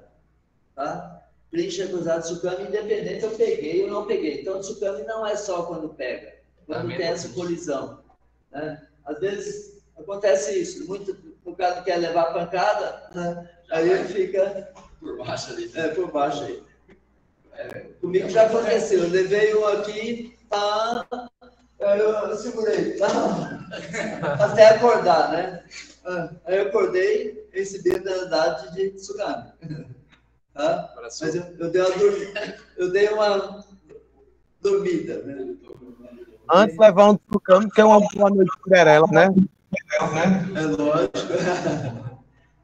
[SPEAKER 1] Tá? Clinch é cruzado de Tsukami, independente eu peguei ou não peguei. Então, Tsukami não é só quando pega, quando tem essa colisão. Né? Às vezes acontece isso, o cara quer levar pancada, né? Aí ele fica
[SPEAKER 11] por baixo ali.
[SPEAKER 1] Por baixo aí. Comigo já aconteceu, eu levei um aqui, aí eu segurei, até acordar, né? Aí eu acordei, recebi a verdade de Tsukami. Tá? Mas eu dei uma dormida, né?
[SPEAKER 2] Antes de levar um Tsukami, que é uma boa noite para ela, né?
[SPEAKER 1] É lógico.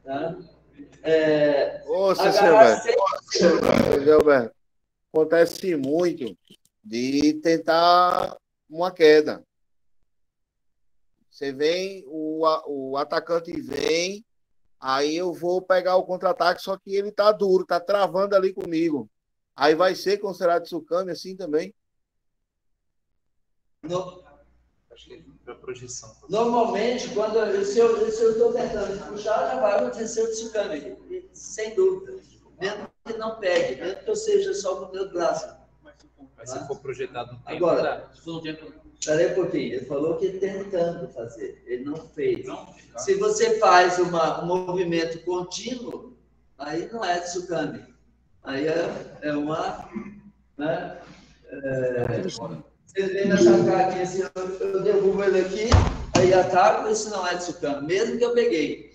[SPEAKER 1] Tá?
[SPEAKER 3] Ô, Gilberto, acontece muito de tentar uma queda. Você vem, o atacante vem, aí eu vou pegar o contra-ataque, só que ele tá duro, tá travando ali comigo. Aí vai ser considerado Tsukami assim também?
[SPEAKER 11] Acho que é projeção.
[SPEAKER 1] Normalmente, se eu estou tentando puxar, já vai acontecer o Tsukami, sem dúvida. Mesmo que não pegue, mesmo que eu seja só com o meu braço.
[SPEAKER 11] Mas se for projetado no tempo,
[SPEAKER 1] agora, espera um pouquinho, ele falou que tentando fazer, ele não fez. Se você faz um movimento contínuo, aí não é Tsukami. Aí é uma... Né, se ele vem me atacar aqui, assim, eu derrubo ele aqui, aí ataco, isso não é Tsukami. Mesmo que eu peguei.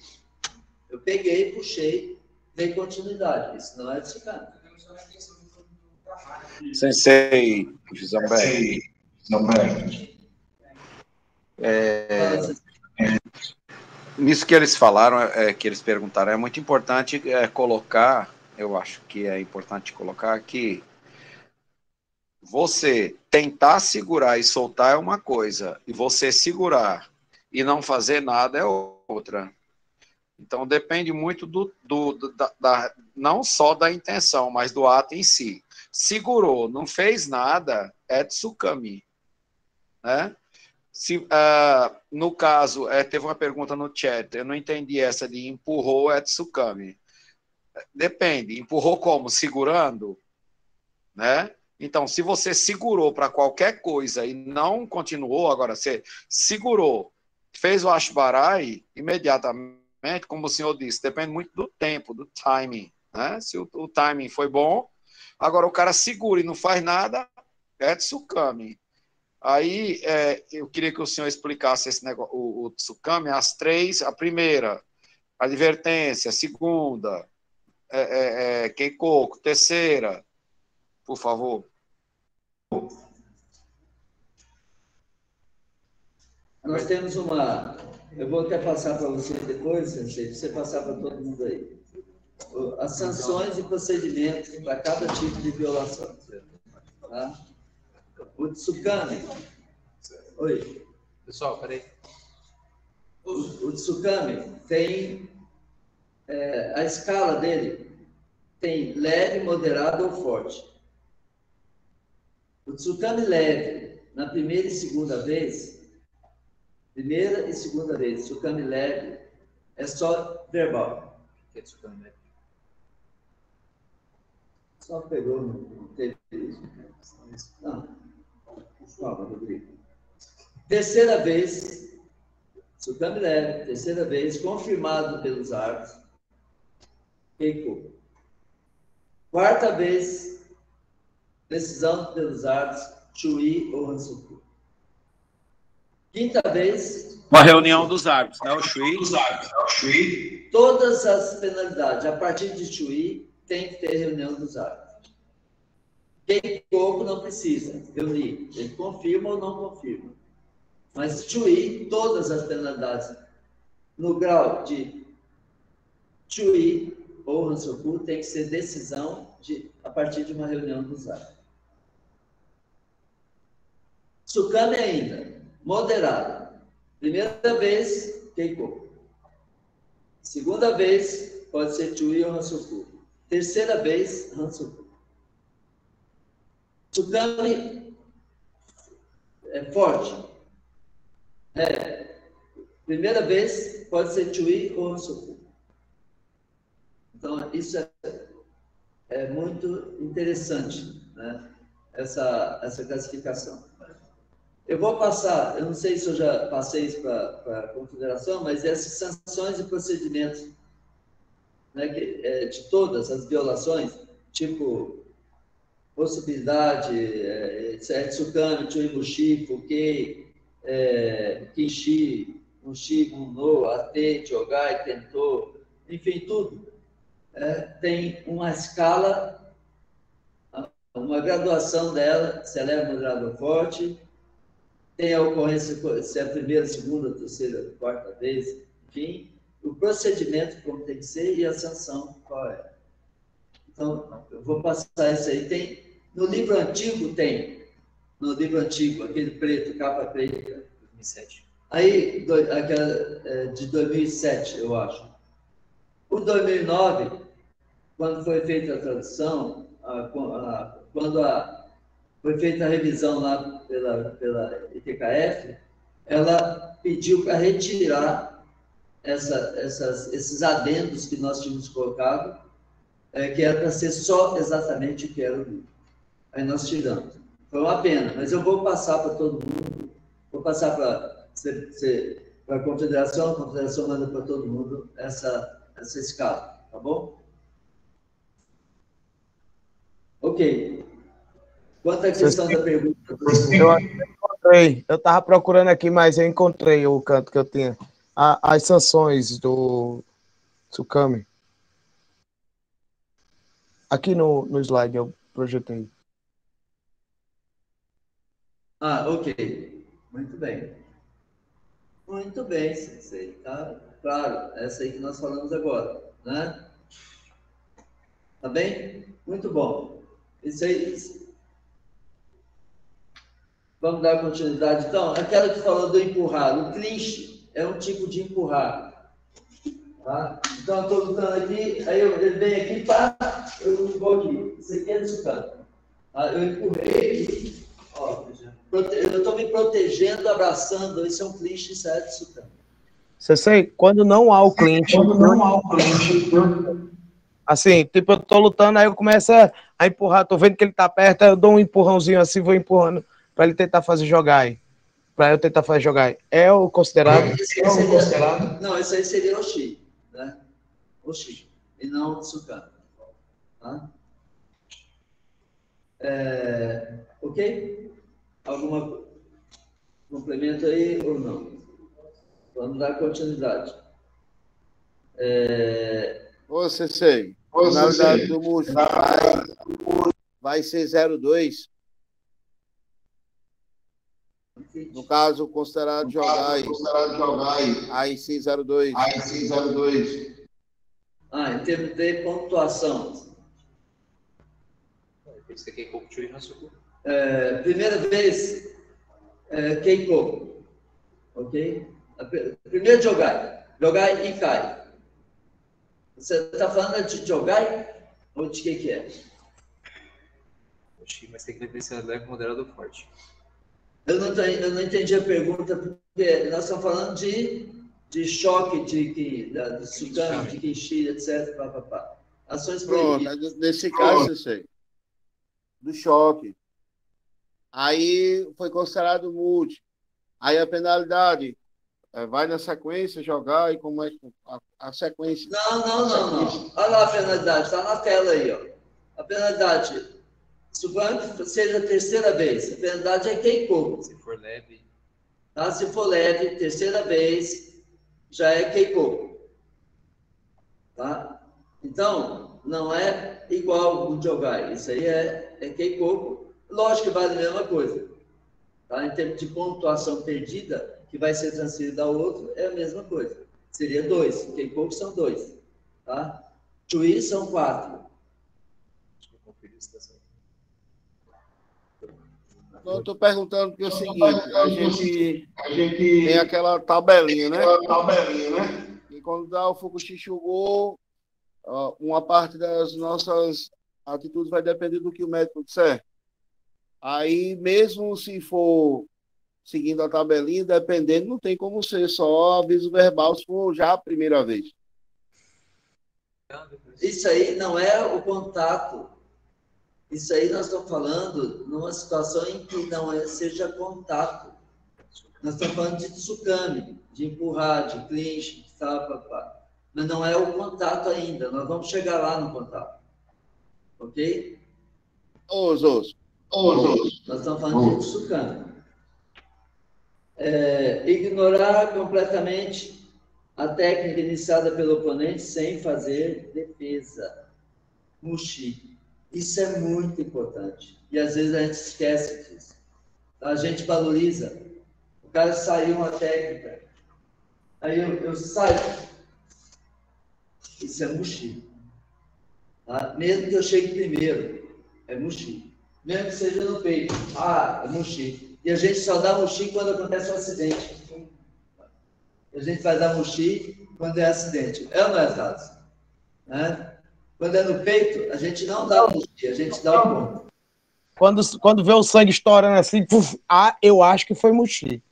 [SPEAKER 1] Eu peguei, puxei, dei continuidade. Isso não é Tsukami.
[SPEAKER 6] Sensei, Gilberto. Nisso que eles falaram, que eles perguntaram, é muito importante colocar, eu acho que é importante colocar que você tentar segurar e soltar é uma coisa, e você segurar e não fazer nada é outra. Então, depende muito não só da intenção, mas do ato em si. Segurou, não fez nada, é Tsukami. Né? No caso, teve uma pergunta no chat, eu não entendi essa de empurrou, é Tsukami. Depende, empurrou como? Segurando? Né? Então, se você segurou para qualquer coisa e não continuou, agora você segurou, fez o Ashbarai, imediatamente, como o senhor disse, depende muito do tempo, do timing. Né? Se o timing foi bom, agora o cara segura e não faz nada, é Tsukami. Aí, eu queria que o senhor explicasse esse negócio, o Tsukami, as três, a primeira, advertência, a segunda, Keikoku, terceira, por favor.
[SPEAKER 1] Nós temos uma... Eu vou até passar para você depois, Sensei, você passar para todo mundo aí. As sanções e procedimentos para cada tipo de violação. Tá? O Tsukami... Oi.
[SPEAKER 11] Pessoal, peraí.
[SPEAKER 1] O Tsukami tem... a escala dele tem leve, moderado ou forte. O Tsukami leve, na primeira e segunda vez, Tsukami leve, é só verbal.
[SPEAKER 11] O que é Tsukami leve?
[SPEAKER 1] Só pegou, não teve isso. Não. Calma, Rodrigo. Terceira vez, Tsukami leve, terceira vez, confirmado pelos árbitros, Keiko. Quarta vez, decisão pelos árbitros, Chui ou Hansoku. Quinta vez...
[SPEAKER 6] Uma reunião dos árbitros, né? O Chui.
[SPEAKER 1] Todas as penalidades, a partir de Chui, tem que ter reunião dos árbitros. Quem pouco não precisa reunir. Ele confirma ou não confirma. Mas Chui, todas as penalidades, no grau de Chui ou Hansoku, tem que ser decisão a partir de uma reunião dos árbitros. Tsukami ainda, moderado. Primeira vez, Keiko. Segunda vez, pode ser Chui ou Hansoku. terceira vez, Hansuku. Tsukami é forte. Primeira vez pode ser Chui ou Hansuku. Então, isso é muito interessante, né? Essa classificação. Eu vou passar, eu não sei se eu já passei isso para a confederação, mas essas sanções e procedimentos, né, de todas as violações, tipo possibilidade, Tsukami, Chuimushi, Fukei, Kinshi, Mushi, Muno, Ate, Chogai, Tento, enfim, tudo. Tem uma escala, uma graduação dela, se ela é moderada ou forte, tem a ocorrência, se é a primeira, segunda, terceira, quarta vez, enfim, o procedimento como tem que ser e a sanção qual é. Então, eu vou passar isso aí. Tem, no livro antigo no livro antigo, aquele preto, capa preta.
[SPEAKER 11] 2007.
[SPEAKER 1] Aí, aquela de 2007, eu acho. O 2009, quando foi feita a tradução, quando foi feita a revisão lá pela ITKF, ela pediu para retirar esses adendos que nós tínhamos colocado, que era para ser só exatamente o que era o livro. Aí nós tiramos. Foi uma pena, mas eu vou passar para todo mundo, vou passar para a confederação manda para todo mundo essa escala, tá bom? Ok. Quanto à questão da pergunta...
[SPEAKER 2] Eu estava procurando aqui, mas eu encontrei o canto que eu tinha. As sanções do Tsukami. Aqui no slide eu projetei.
[SPEAKER 1] Ok. Muito bem. Muito bem, Sensei. Tá claro, essa aí que nós falamos agora, né? Tá bem? Muito bom. Isso aí... Vamos dar continuidade, então. Aquela que falou do empurrar. O clinch é um tipo de empurrar. Tá? Então, eu estou lutando aqui, aí ele vem aqui, pá, eu vou aqui. Isso aqui é descando. Eu empurrei aqui. Ó, eu estou me protegendo, abraçando. Isso é um clinch, isso é descando.
[SPEAKER 2] Sensei, quando não há o clinch... Assim, tipo, eu estou lutando, aí eu começo a empurrar. Estou vendo que ele está perto, aí eu dou um empurrãozinho assim, vou empurrando. Para ele tentar fazer jogar aí. Para eu tentar fazer jogar aí. É o considerado?
[SPEAKER 1] Não, esse aí seria Oshi, né? Oshi. E não Tsukami. Tá? Ok? Algum complemento aí ou não? Vamos dar continuidade.
[SPEAKER 3] Ô, Sensei. Na verdade do Mujo vai ser 02. No caso, considerado jogar aí sim 02.
[SPEAKER 1] Em termos de pontuação.
[SPEAKER 11] Esse aqui é Keiko Chui Hansuku.
[SPEAKER 1] Primeira vez, Keiko. Ok? Primeiro jogar e cai. Você está falando de jogar ou de que é?
[SPEAKER 11] Mas tem que ver se é leve, moderado ou forte.
[SPEAKER 1] Eu não entendi a pergunta, porque nós estamos falando de choque, de Tsukami, de Kinshi, etc. Ações proibidas.
[SPEAKER 3] Pronto, nesse caso, eu sei. Do choque. Aí foi considerado multi. Aí a penalidade vai na sequência, jogar e como é a sequência.
[SPEAKER 1] Não. Olha lá a penalidade, está na tela aí, ó. A penalidade... Suponho que seja a terceira vez. A penalidade é Keiko.
[SPEAKER 11] Se for leve.
[SPEAKER 1] Tá? Se for leve, terceira vez, já é Keiko. Tá? Então, não é igual o Jogai. Isso aí é Keiko. Lógico que vale a mesma coisa. Tá? Em termos de pontuação perdida, que vai ser transferida ao outro, é a mesma coisa. Seria 2. Keiko são 2. Tá? Chui são 4.
[SPEAKER 11] Deixa eu conferir a situação.
[SPEAKER 3] Não, estou perguntando porque é o seguinte, a gente tem aquela tabelinha, né? E quando dá o Fukushishugou, uma parte das nossas atitudes vai depender do que o médico disser. Aí, mesmo se for seguindo a tabelinha, dependendo, não tem como ser só aviso verbal se for já a primeira vez.
[SPEAKER 1] Isso aí não é o contato. Isso aí nós estamos falando numa situação em que não seja contato. Nós estamos falando de tsukami, de empurrar, de clinch, mas não é o contato ainda. Nós vamos chegar lá no contato. Ok? Nós estamos falando de tsukami. Ignorar completamente a técnica iniciada pelo oponente sem fazer defesa. Mushi. Isso é muito importante. E às vezes a gente esquece disso. A gente valoriza. O cara saiu uma técnica. Aí eu saio. Isso é mushi. Tá? Mesmo que eu chegue primeiro, é mushi. Mesmo que seja no peito. É mushi. E a gente só dá mushi quando acontece um acidente. A gente vai dar mushi quando é acidente. É ou não é, Tato? Né? Quando é no peito, a gente não dá o mushi, a gente dá o ponto.
[SPEAKER 2] Quando vê o sangue estourando assim, eu acho que foi mushi.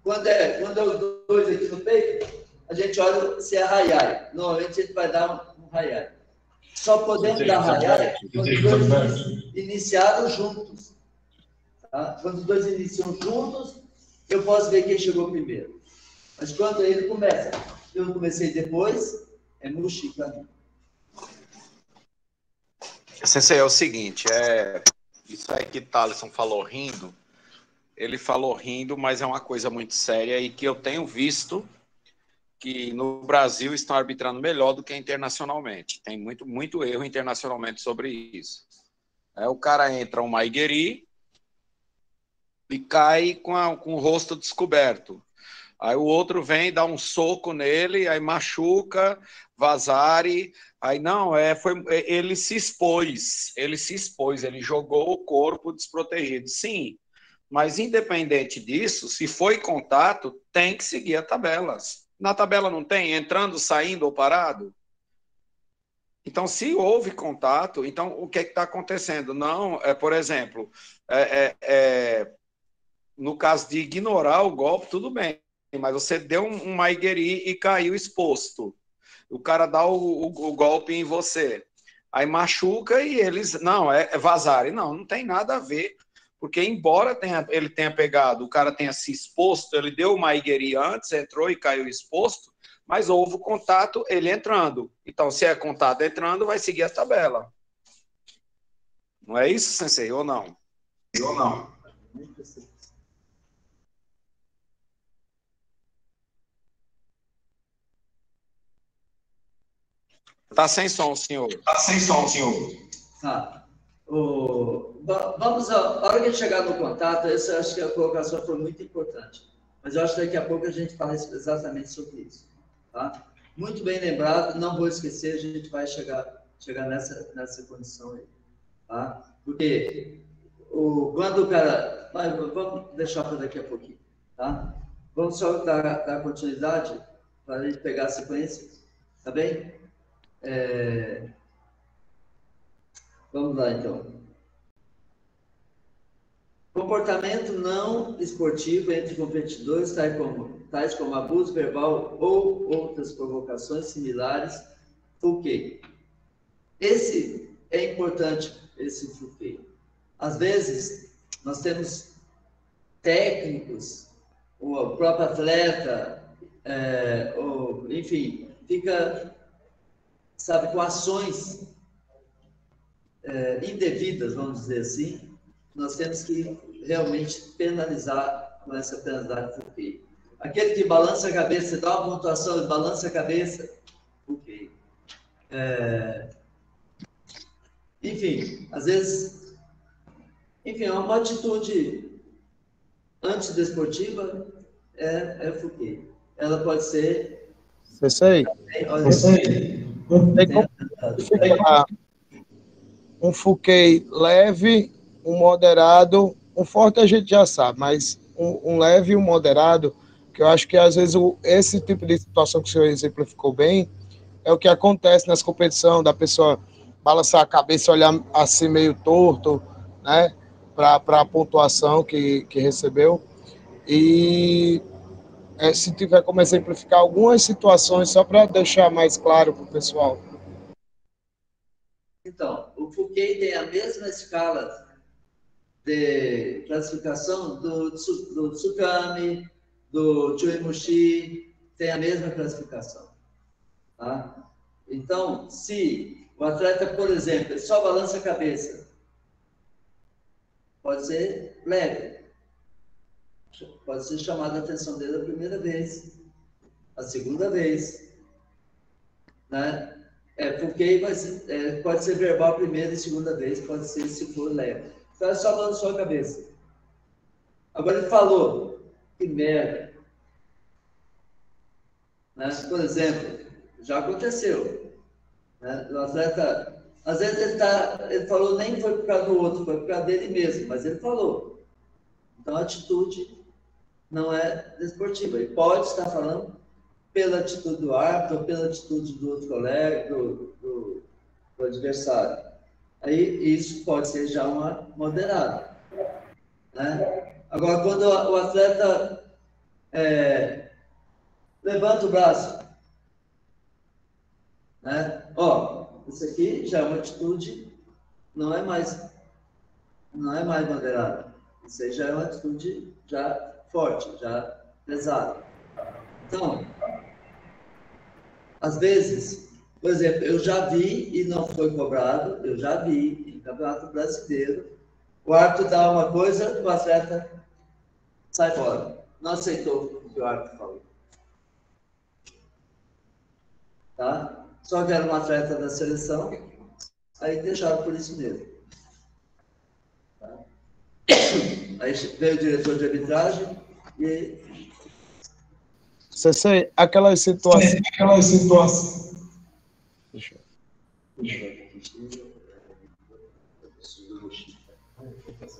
[SPEAKER 1] Quando é os dois aqui no peito, a gente olha se é raiai. Normalmente a gente vai dar um raiai. Só podemos dar raiai quando os dois iniciaram juntos. Tá? Quando os dois iniciam juntos, eu posso ver quem chegou primeiro. Mas quando ele começa, eu comecei depois, é mushi para mim.
[SPEAKER 6] Sensei, é o seguinte, isso aí que Thaleson falou rindo, ele falou rindo, mas é uma coisa muito séria e que eu tenho visto que no Brasil estão arbitrando melhor do que internacionalmente. Tem muito erro internacionalmente sobre isso. O cara entra um Maigeri e cai com o rosto descoberto. Aí o outro vem, dá um soco nele, aí machuca, vazare. Aí não, ele se expôs, ele jogou o corpo desprotegido. Sim, mas independente disso, se foi contato, tem que seguir a tabela. Na tabela não tem entrando, saindo ou parado? Então, se houve contato, então o que está acontecendo? Não, por exemplo, no caso de ignorar o golpe, tudo bem. Mas você deu um maigeri e caiu exposto. O cara dá o golpe em você. Aí machuca e eles... Não, vazarem. Não tem nada a ver. Porque embora ele tenha pegado, o cara tenha se exposto, ele deu o maigeri antes, entrou e caiu exposto, mas houve o contato, ele entrando. Então, se é contato entrando, vai seguir a tabela. Não é isso, Sensei? Ou não? Ou não? Tá sem som, senhor.
[SPEAKER 1] Tá. Vamos, a hora que a gente chegar no contato, eu acho que a colocação foi muito importante. Mas eu acho que daqui a pouco a gente fala exatamente sobre isso. Tá? Muito bem lembrado, não vou esquecer, a gente vai chegar nessa condição aí. Tá? Porque quando o cara... Vamos deixar para daqui a pouquinho. Tá? Vamos só dar continuidade para a gente pegar a sequência. Tá bem? Vamos lá, então. Comportamento não esportivo entre competidores, tais como abuso verbal ou outras provocações similares, fuquei. Esse é importante, esse fuquei. Às vezes, nós temos técnicos, o próprio atleta, enfim, fica... sabe, com ações indevidas, vamos dizer assim, nós temos que realmente penalizar com essa penalidade fuquei. Aquele que balança a cabeça, dá uma pontuação, balança a cabeça, fuquei. Enfim, às vezes, é uma atitude antidesportiva, fuquei. Ela pode ser...
[SPEAKER 2] Sensei. Um fuquei leve, um moderado, um forte a gente já sabe, mas um leve e um moderado, que eu acho que às vezes esse tipo de situação que o senhor exemplificou bem, é o que acontece nas competições, da pessoa balançar a cabeça e olhar assim meio torto, né, para a pontuação que recebeu. E se tiver como exemplificar algumas situações, só para deixar mais claro para o pessoal.
[SPEAKER 1] Então, o Fouquet tem a mesma escala de classificação do Tsukami, do Chuimushi, tem a mesma classificação. Tá? Então, se o atleta, por exemplo, só balança a cabeça, pode ser leve. Pode ser chamada a atenção dele a primeira vez, a segunda vez. Né? Porque pode ser verbal a primeira e segunda vez, pode ser se for leve. Então, é só balançou a cabeça. Agora ele falou, que merda. Né? Por exemplo, já aconteceu. Né? O atleta, às vezes ele falou, nem foi por causa do outro, foi por causa dele mesmo, mas ele falou. Então, a atitude não é desportiva. Ele pode estar falando pela atitude do árbitro ou pela atitude do outro colega, do adversário. Aí, isso pode ser já uma moderada. Né? Agora, quando o atleta levanta o braço, né? Isso aqui já é uma atitude, não é mais moderada. Isso aí já é uma atitude já forte, já pesada. Então, às vezes, por exemplo, eu já vi e não foi cobrado, eu já vi em Campeonato Brasileiro, o árbitro dá uma coisa, o atleta sai fora. Não aceitou o que o árbitro falou. Tá? Só que era um atleta da seleção, aí deixaram por isso mesmo. Tá? Aí veio o diretor de arbitragem e...
[SPEAKER 2] Cessei, aquelas situações... Deixa eu...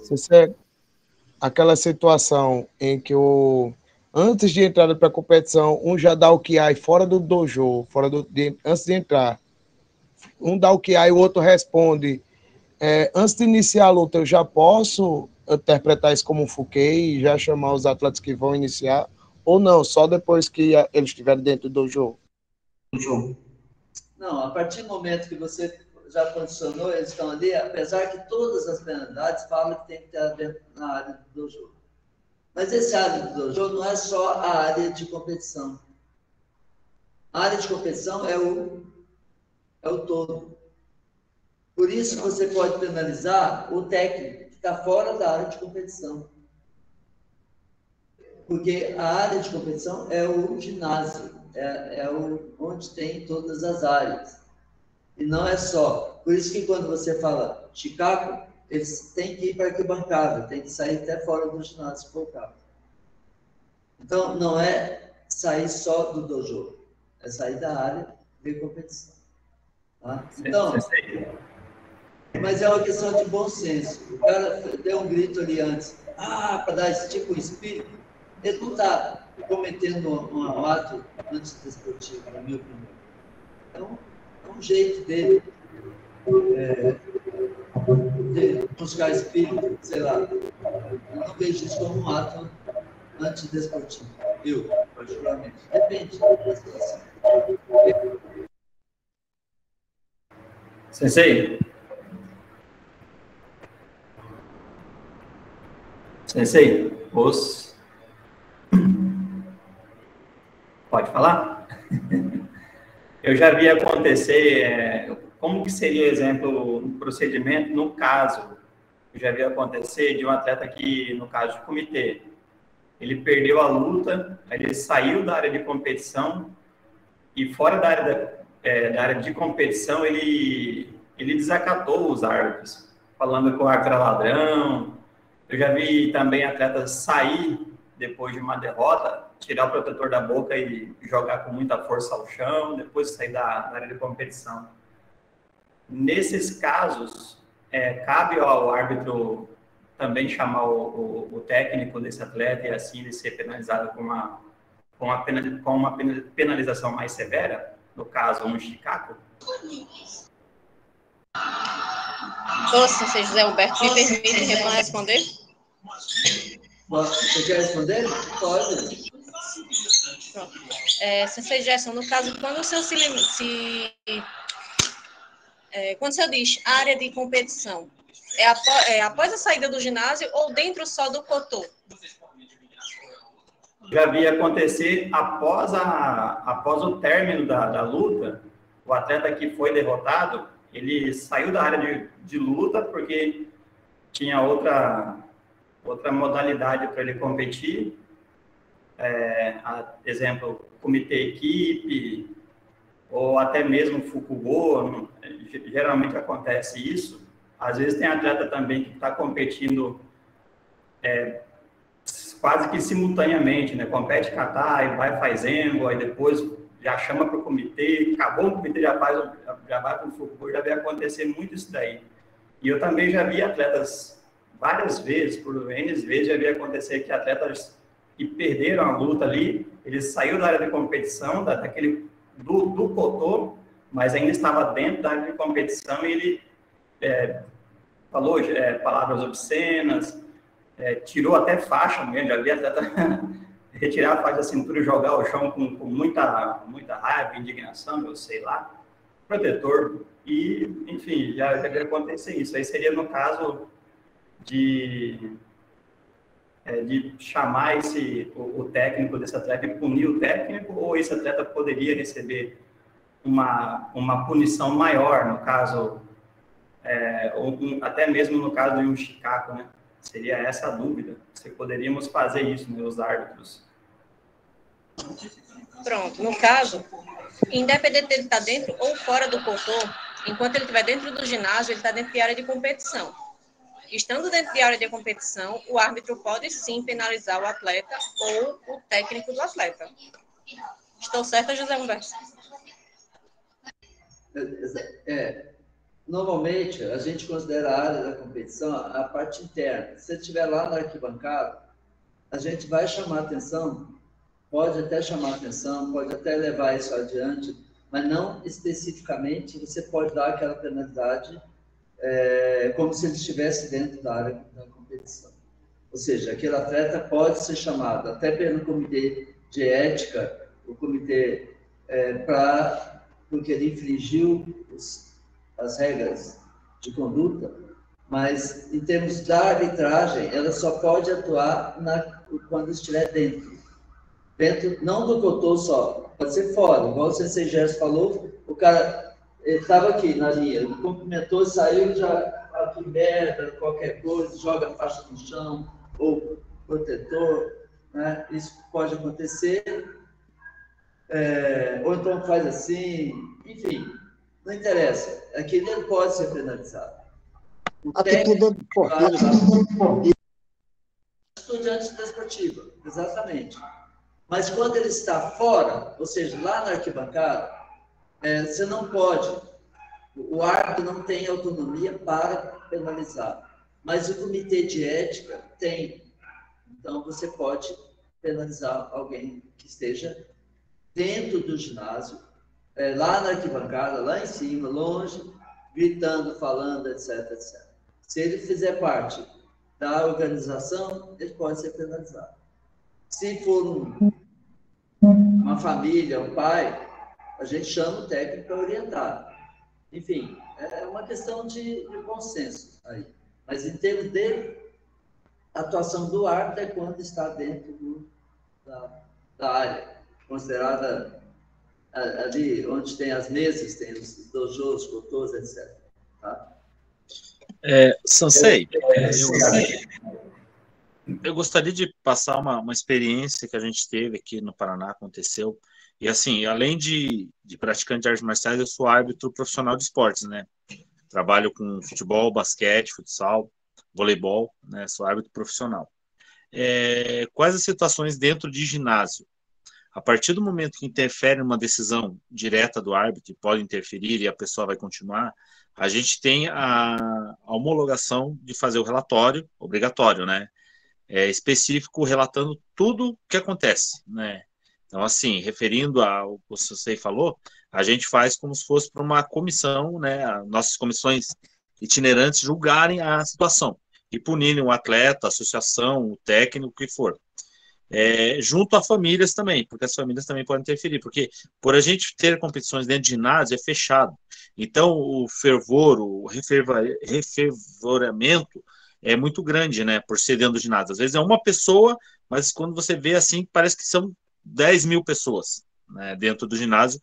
[SPEAKER 2] Cessei, aquela situação em que antes de entrar para a competição, um já dá o kiai fora do dojo, antes de entrar. Um dá o kiai e o outro responde. Antes de iniciar a luta, eu já posso interpretar isso como um Fouquet e já chamar os atletas que vão iniciar? Ou não, só depois que eles estiverem dentro do dojo?
[SPEAKER 1] Não, a partir do momento que você já condicionou, eles estão ali, apesar que todas as penalidades falam que tem que estar dentro na área do dojo. Mas esse área do dojo não é só a área de competição. A área de competição é o todo. Por isso você pode penalizar o técnico que está fora da área de competição. Porque a área de competição é o ginásio, onde tem todas as áreas. E não é só. Por isso que quando você fala Chicago, eles têm que ir para a arquibancada, tem que sair até fora do ginásio se for o caso. Então, não é sair só do dojo, é sair da área de competição. Tá? Então, mas é uma questão de bom senso. O cara deu um grito ali antes, para dar esse tipo de espírito, ele não está cometendo um ato antidesportivo, na minha opinião. Então, é um jeito dele de buscar espírito, sei lá. Eu não vejo isso como um ato antidesportivo. Eu, particularmente. Depende da situação.
[SPEAKER 13] Sensei? Pode falar? Eu já vi acontecer, como que seria, exemplo, um procedimento no caso, eu já vi acontecer de um atleta que, no caso de comitê, ele perdeu a luta, ele saiu da área de competição e fora da área de competição ele desacatou os árbitros, falando que o árbitro era ladrão. Eu já vi também atletas sair depois de uma derrota, tirar o protetor da boca e jogar com muita força ao chão, depois sair da área de competição. Nesses casos, cabe ao árbitro também chamar o técnico desse atleta e assim ele ser penalizado com uma penalização mais severa, no caso, um Chicago?
[SPEAKER 8] Sensei José Humberto, me permite responder?
[SPEAKER 1] Você quer responder? Pode.
[SPEAKER 8] Sensei Gerson, no caso, quando o senhor quando o senhor diz área de competição, após a saída do ginásio ou dentro só do cotô?
[SPEAKER 13] Já vi acontecer após o término da luta, o atleta que foi derrotado, ele saiu da área de luta porque tinha outra modalidade para ele competir. Exemplo, comitê equipe, ou até mesmo Fukugo, geralmente acontece isso. Às vezes tem atleta também que está competindo quase que simultaneamente, né? Compete kata e vai fazendo, aí depois já chama para o comitê, acabou o comitê, já vai para o Fukugo, já vai acontecer muito isso daí. E eu também já vi atletas várias vezes, por N vezes, já vi acontecer que atletas que perderam a luta ali, ele saiu da área de competição, do cotô, mas ainda estava dentro da área de competição e ele falou palavras obscenas, tirou até faixa mesmo, já vi atleta retirar a faixa da cintura e jogar ao chão com muita raiva, indignação, eu sei lá, protetor, e, enfim, já deve acontecer isso. Aí seria no caso de chamar o técnico desse atleta e punir o técnico, ou esse atleta poderia receber uma punição maior, no caso, até mesmo no caso de um Chicago, né? Seria essa a dúvida, se poderíamos fazer isso, né, os árbitros.
[SPEAKER 8] Pronto, no caso, independente dele estar dentro ou fora do cotô, enquanto ele estiver dentro do ginásio, ele está dentro de área de competição. Estando dentro de área de competição, o árbitro pode sim penalizar o atleta ou o técnico do atleta. Estou certa, José Humberto?
[SPEAKER 1] Normalmente, a gente considera a área da competição a parte interna. Se você estiver lá na arquibancada, a gente vai chamar atenção, pode até chamar atenção, pode até levar isso adiante, mas não especificamente você pode dar aquela penalidade como se ele estivesse dentro da área da competição. Ou seja, aquele atleta pode ser chamado até pelo comitê de ética, o comitê porque ele infringiu as regras de conduta, mas em termos da arbitragem, ela só pode atuar quando estiver dentro, não do cotô só, pode ser fora, igual o Sensei Gerson falou, o cara estava aqui na linha, ele cumprimentou, saiu, já merda, qualquer coisa, joga a faixa no chão, ou protetor, né? Isso pode acontecer, ou então faz assim, enfim, não interessa, aquele ele pode ser penalizado. Estudante desportiva, exatamente. Mas quando ele está fora, ou seja, lá na arquibancada, você não pode, o árbitro não tem autonomia para penalizar, mas o comitê de ética tem. Então, você pode penalizar alguém que esteja dentro do ginásio, lá na arquibancada, lá em cima, longe, gritando, falando, etc, etc. Se ele fizer parte da organização, ele pode ser penalizado. Se for uma família, um pai, a gente chama o técnico para orientar. Enfim, é uma questão de consenso aí. Mas em termos de atuação do árbitro é quando está dentro da área, considerada ali onde tem as mesas, tem os dojos, cotôs, etc. Tá?
[SPEAKER 4] Sensei, eu gostaria de passar uma experiência que a gente teve aqui no Paraná, aconteceu. E assim, além de praticante de artes marciais, eu sou árbitro profissional de esportes, né? Trabalho com futebol, basquete, futsal, voleibol, né? Sou árbitro profissional. Quais as situações dentro de ginásio? A partir do momento que interfere numa decisão direta do árbitro, e pode interferir e a pessoa vai continuar, a gente tem a homologação de fazer o relatório, obrigatório, né? Específico, relatando tudo o que acontece, né? Então, assim, referindo ao que você falou, a gente faz como se fosse para uma comissão, né, nossas comissões itinerantes julgarem a situação e punirem o atleta, a associação, o técnico, o que for. Junto a famílias também, porque as famílias também podem interferir, porque por a gente ter competições dentro de ginásio é fechado. Então, o fervor, o refervoramento é muito grande, né, por ser dentro do ginásio. Às vezes é uma pessoa, mas quando você vê assim, parece que são 10 mil pessoas, né, dentro do ginásio,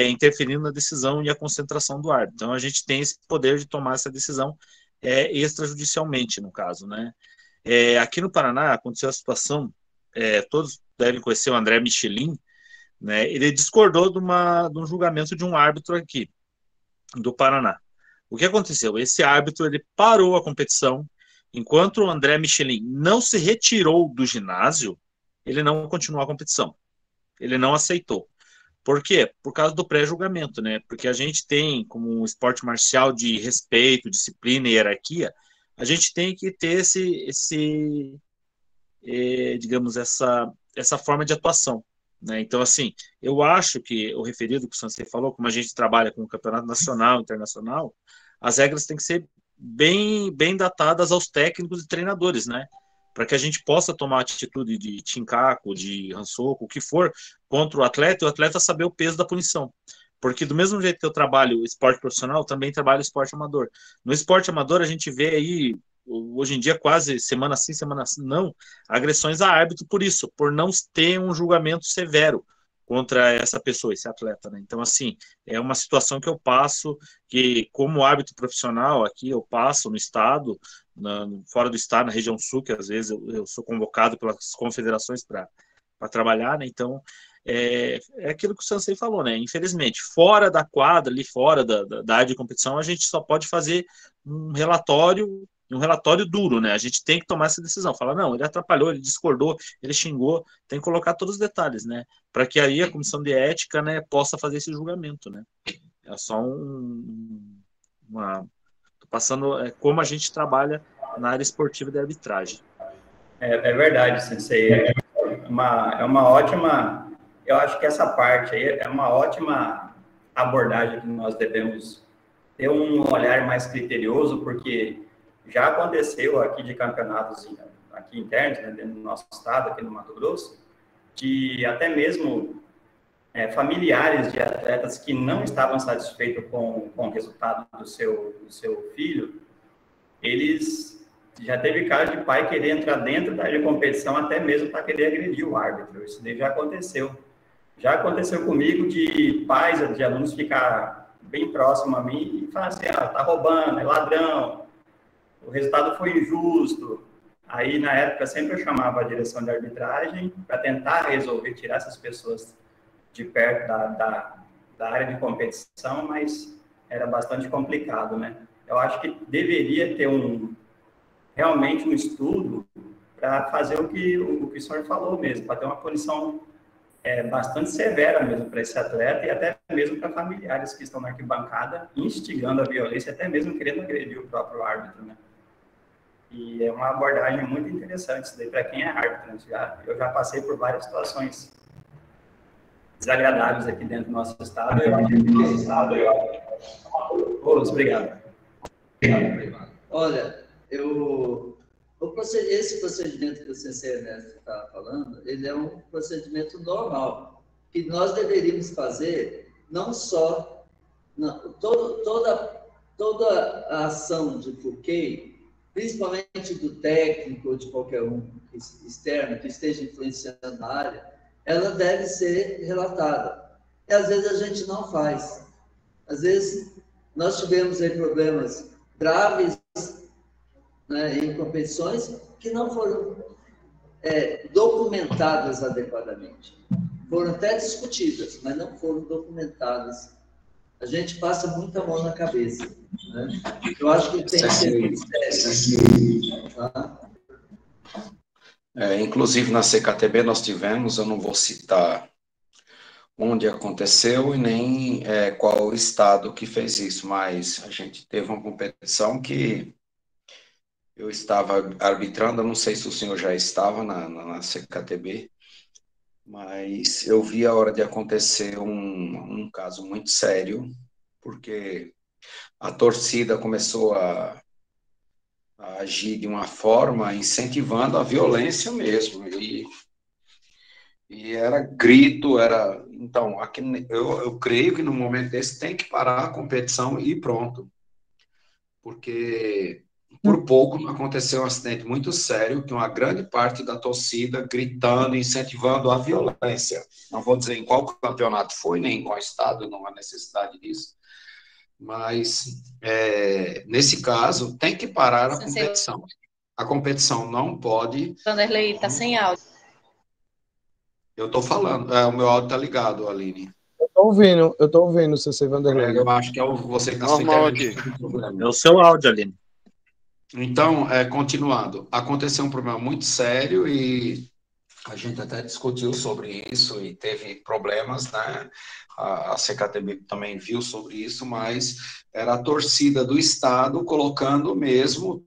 [SPEAKER 4] interferindo na decisão e a concentração do árbitro. Então, a gente tem esse poder de tomar essa decisão extrajudicialmente, no caso, né. Aqui no Paraná aconteceu a situação, todos devem conhecer o André Michelin, né, ele discordou de um julgamento de um árbitro aqui, do Paraná. O que aconteceu? Esse árbitro ele parou a competição, enquanto o André Michelin não se retirou do ginásio, ele não continuou a competição. Ele não aceitou. Por quê? Por causa do pré-julgamento, né? Porque a gente tem, como um esporte marcial de respeito, disciplina e hierarquia, a gente tem que ter digamos, essa forma de atuação, né? Então, assim, eu acho que o referido que o Sansei falou, como a gente trabalha com o campeonato nacional, internacional, as regras têm que ser bem datadas aos técnicos e treinadores, né? Para que a gente possa tomar atitude de chincaco, de rançoco, o que for, contra o atleta, e o atleta saber o peso da punição. Porque do mesmo jeito que eu trabalho esporte profissional, também trabalho esporte amador. No esporte amador, a gente vê aí, hoje em dia, quase semana sim, semana não, agressões a árbitro por isso, por não ter um julgamento severo contra essa pessoa, esse atleta, né? Então, assim, é uma situação que eu passo, que como árbitro profissional aqui, eu passo no estado, fora do estado, na região sul, que às vezes eu sou convocado pelas confederações para trabalhar, né? Então, é aquilo que o Sansei falou, né? Infelizmente, fora da quadra, ali fora da área de competição, a gente só pode fazer um relatório duro, né? A gente tem que tomar essa decisão, falar, não, ele atrapalhou, ele discordou, ele xingou, tem que colocar todos os detalhes, né? Para que aí a comissão de ética, né, possa fazer esse julgamento, né? É só tô passando como a gente trabalha na área esportiva de arbitragem.
[SPEAKER 13] É verdade, Sensei. É uma ótima... Eu acho que essa parte aí é uma ótima abordagem que nós devemos ter um olhar mais criterioso, porque já aconteceu aqui de campeonatos aqui internos, né, dentro do nosso estado, aqui no Mato Grosso, de até mesmo familiares de atletas que não estavam satisfeitos com o resultado do seu filho, eles já teve caso de pai querer entrar dentro da competição até mesmo para querer agredir o árbitro. Isso daí já aconteceu. Já aconteceu comigo de pais, de alunos ficar bem próximo a mim e falar assim, tá roubando, é ladrão, o resultado foi injusto. Aí, na época, sempre eu chamava a direção de arbitragem para tentar resolver, tirar essas pessoas de perto da área de competição, mas era bastante complicado, né? Eu acho que deveria ter realmente um estudo para fazer o que o senhor falou mesmo, para ter uma punição bastante severa mesmo para esse atleta e até mesmo para familiares que estão na arquibancada instigando a violência, até mesmo querendo agredir o próprio árbitro, né? E é uma abordagem muito interessante isso daí para quem é árbitro. Eu já passei por várias situações desagradáveis aqui dentro do nosso estado. Obrigado.
[SPEAKER 1] Olha, esse procedimento que o Sensei Ernesto está falando, ele é um procedimento normal, que nós deveríamos fazer não só toda a ação de bloqueio, principalmente do técnico ou de qualquer um externo que esteja influenciando na área, ela deve ser relatada. E às vezes a gente não faz. Às vezes nós tivemos aí problemas graves, né, em competições que não foram documentadas adequadamente. Foram até discutidas, mas não foram documentadas. A gente passa muita mão na cabeça, né? Eu acho que tem que ser muito sério. Tá?
[SPEAKER 6] Inclusive na CKTB nós tivemos, eu não vou citar onde aconteceu e nem qual o estado que fez isso, mas a gente teve uma competição que eu estava arbitrando, eu não sei se o senhor já estava na CKTB,
[SPEAKER 14] mas eu vi a hora de acontecer um caso muito sério, porque a torcida começou a agir de uma forma incentivando a violência mesmo, e era grito, era... Então, aqui, eu creio que no momento desse tem que parar a competição e pronto, porque por pouco aconteceu um acidente muito sério, que uma grande parte da torcida gritando, incentivando a violência. Não vou dizer em qual campeonato foi, nem em qual estado, não há necessidade disso, mas nesse caso tem que parar a competição. A competição não pode...
[SPEAKER 8] Vanderlei, está sem áudio.
[SPEAKER 14] Eu estou falando, o meu áudio está ligado, Aline.
[SPEAKER 2] Eu tô ouvindo o CC Vanderlei.
[SPEAKER 14] Eu acho que é você que está
[SPEAKER 3] normal aqui.
[SPEAKER 4] É o seu áudio, Aline.
[SPEAKER 14] Então, continuando, aconteceu um problema muito sério e a gente até discutiu sobre isso e teve problemas, né? A CKTB também viu sobre isso, mas era a torcida do Estado colocando mesmo,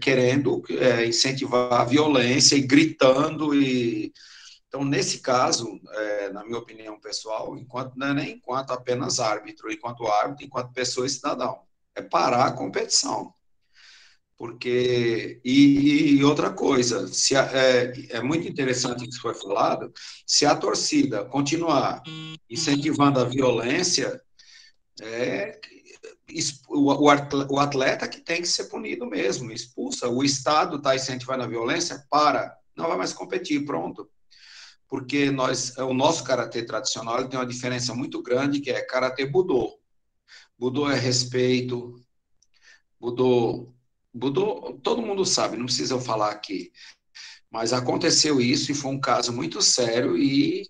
[SPEAKER 14] querendo incentivar a violência e gritando e... Então, nesse caso, na minha opinião pessoal, não é nem enquanto apenas árbitro, enquanto árbitro, enquanto pessoa e cidadão, é parar a competição. Porque, e outra coisa, é muito interessante o que foi falado, se a torcida continuar incentivando a violência, o atleta que tem que ser punido mesmo, expulsa. O Estado está incentivando a violência, não vai mais competir, pronto. Porque o nosso karatê tradicional tem uma diferença muito grande, que é karatê budô. Budô é respeito, budô, todo mundo sabe, não precisa eu falar aqui. Mas aconteceu isso e foi um caso muito sério e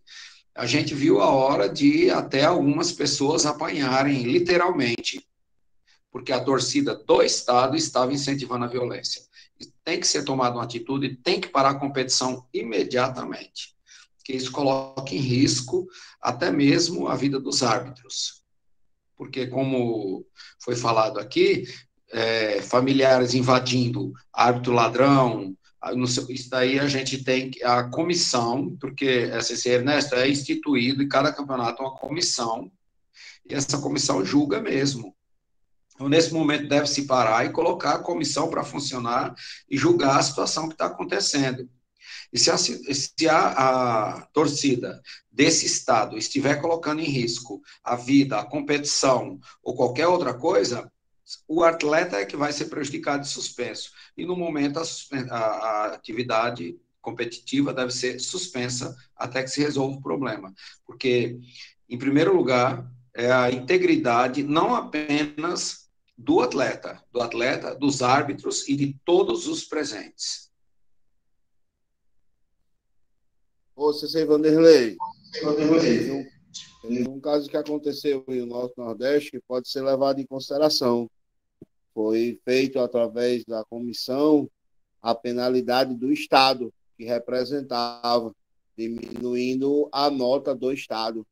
[SPEAKER 14] a gente viu a hora de até algumas pessoas apanharem, literalmente, porque a torcida do Estado estava incentivando a violência. E tem que ser tomada uma atitude, tem que parar a competição imediatamente, que isso coloca em risco até mesmo a vida dos árbitros. Porque, como foi falado aqui, familiares invadindo, árbitro ladrão, isso daí a gente tem a comissão, porque a CC Ernesto é instituído e cada campeonato é uma comissão, e essa comissão julga mesmo. Então, nesse momento, deve-se parar e colocar a comissão para funcionar e julgar a situação que está acontecendo. E se a torcida desse estado estiver colocando em risco a vida, a competição ou qualquer outra coisa, o atleta é que vai ser prejudicado e suspenso. E no momento a atividade competitiva deve ser suspensa até que se resolva o problema. Porque, em primeiro lugar, é a integridade não apenas do atleta, dos árbitros e de todos os presentes.
[SPEAKER 3] Ô, CC Vanderlei, um caso que aconteceu no nosso Nordeste que pode ser levado em consideração. Foi feito através da comissão a penalidade do Estado, que representava, diminuindo a nota do Estado.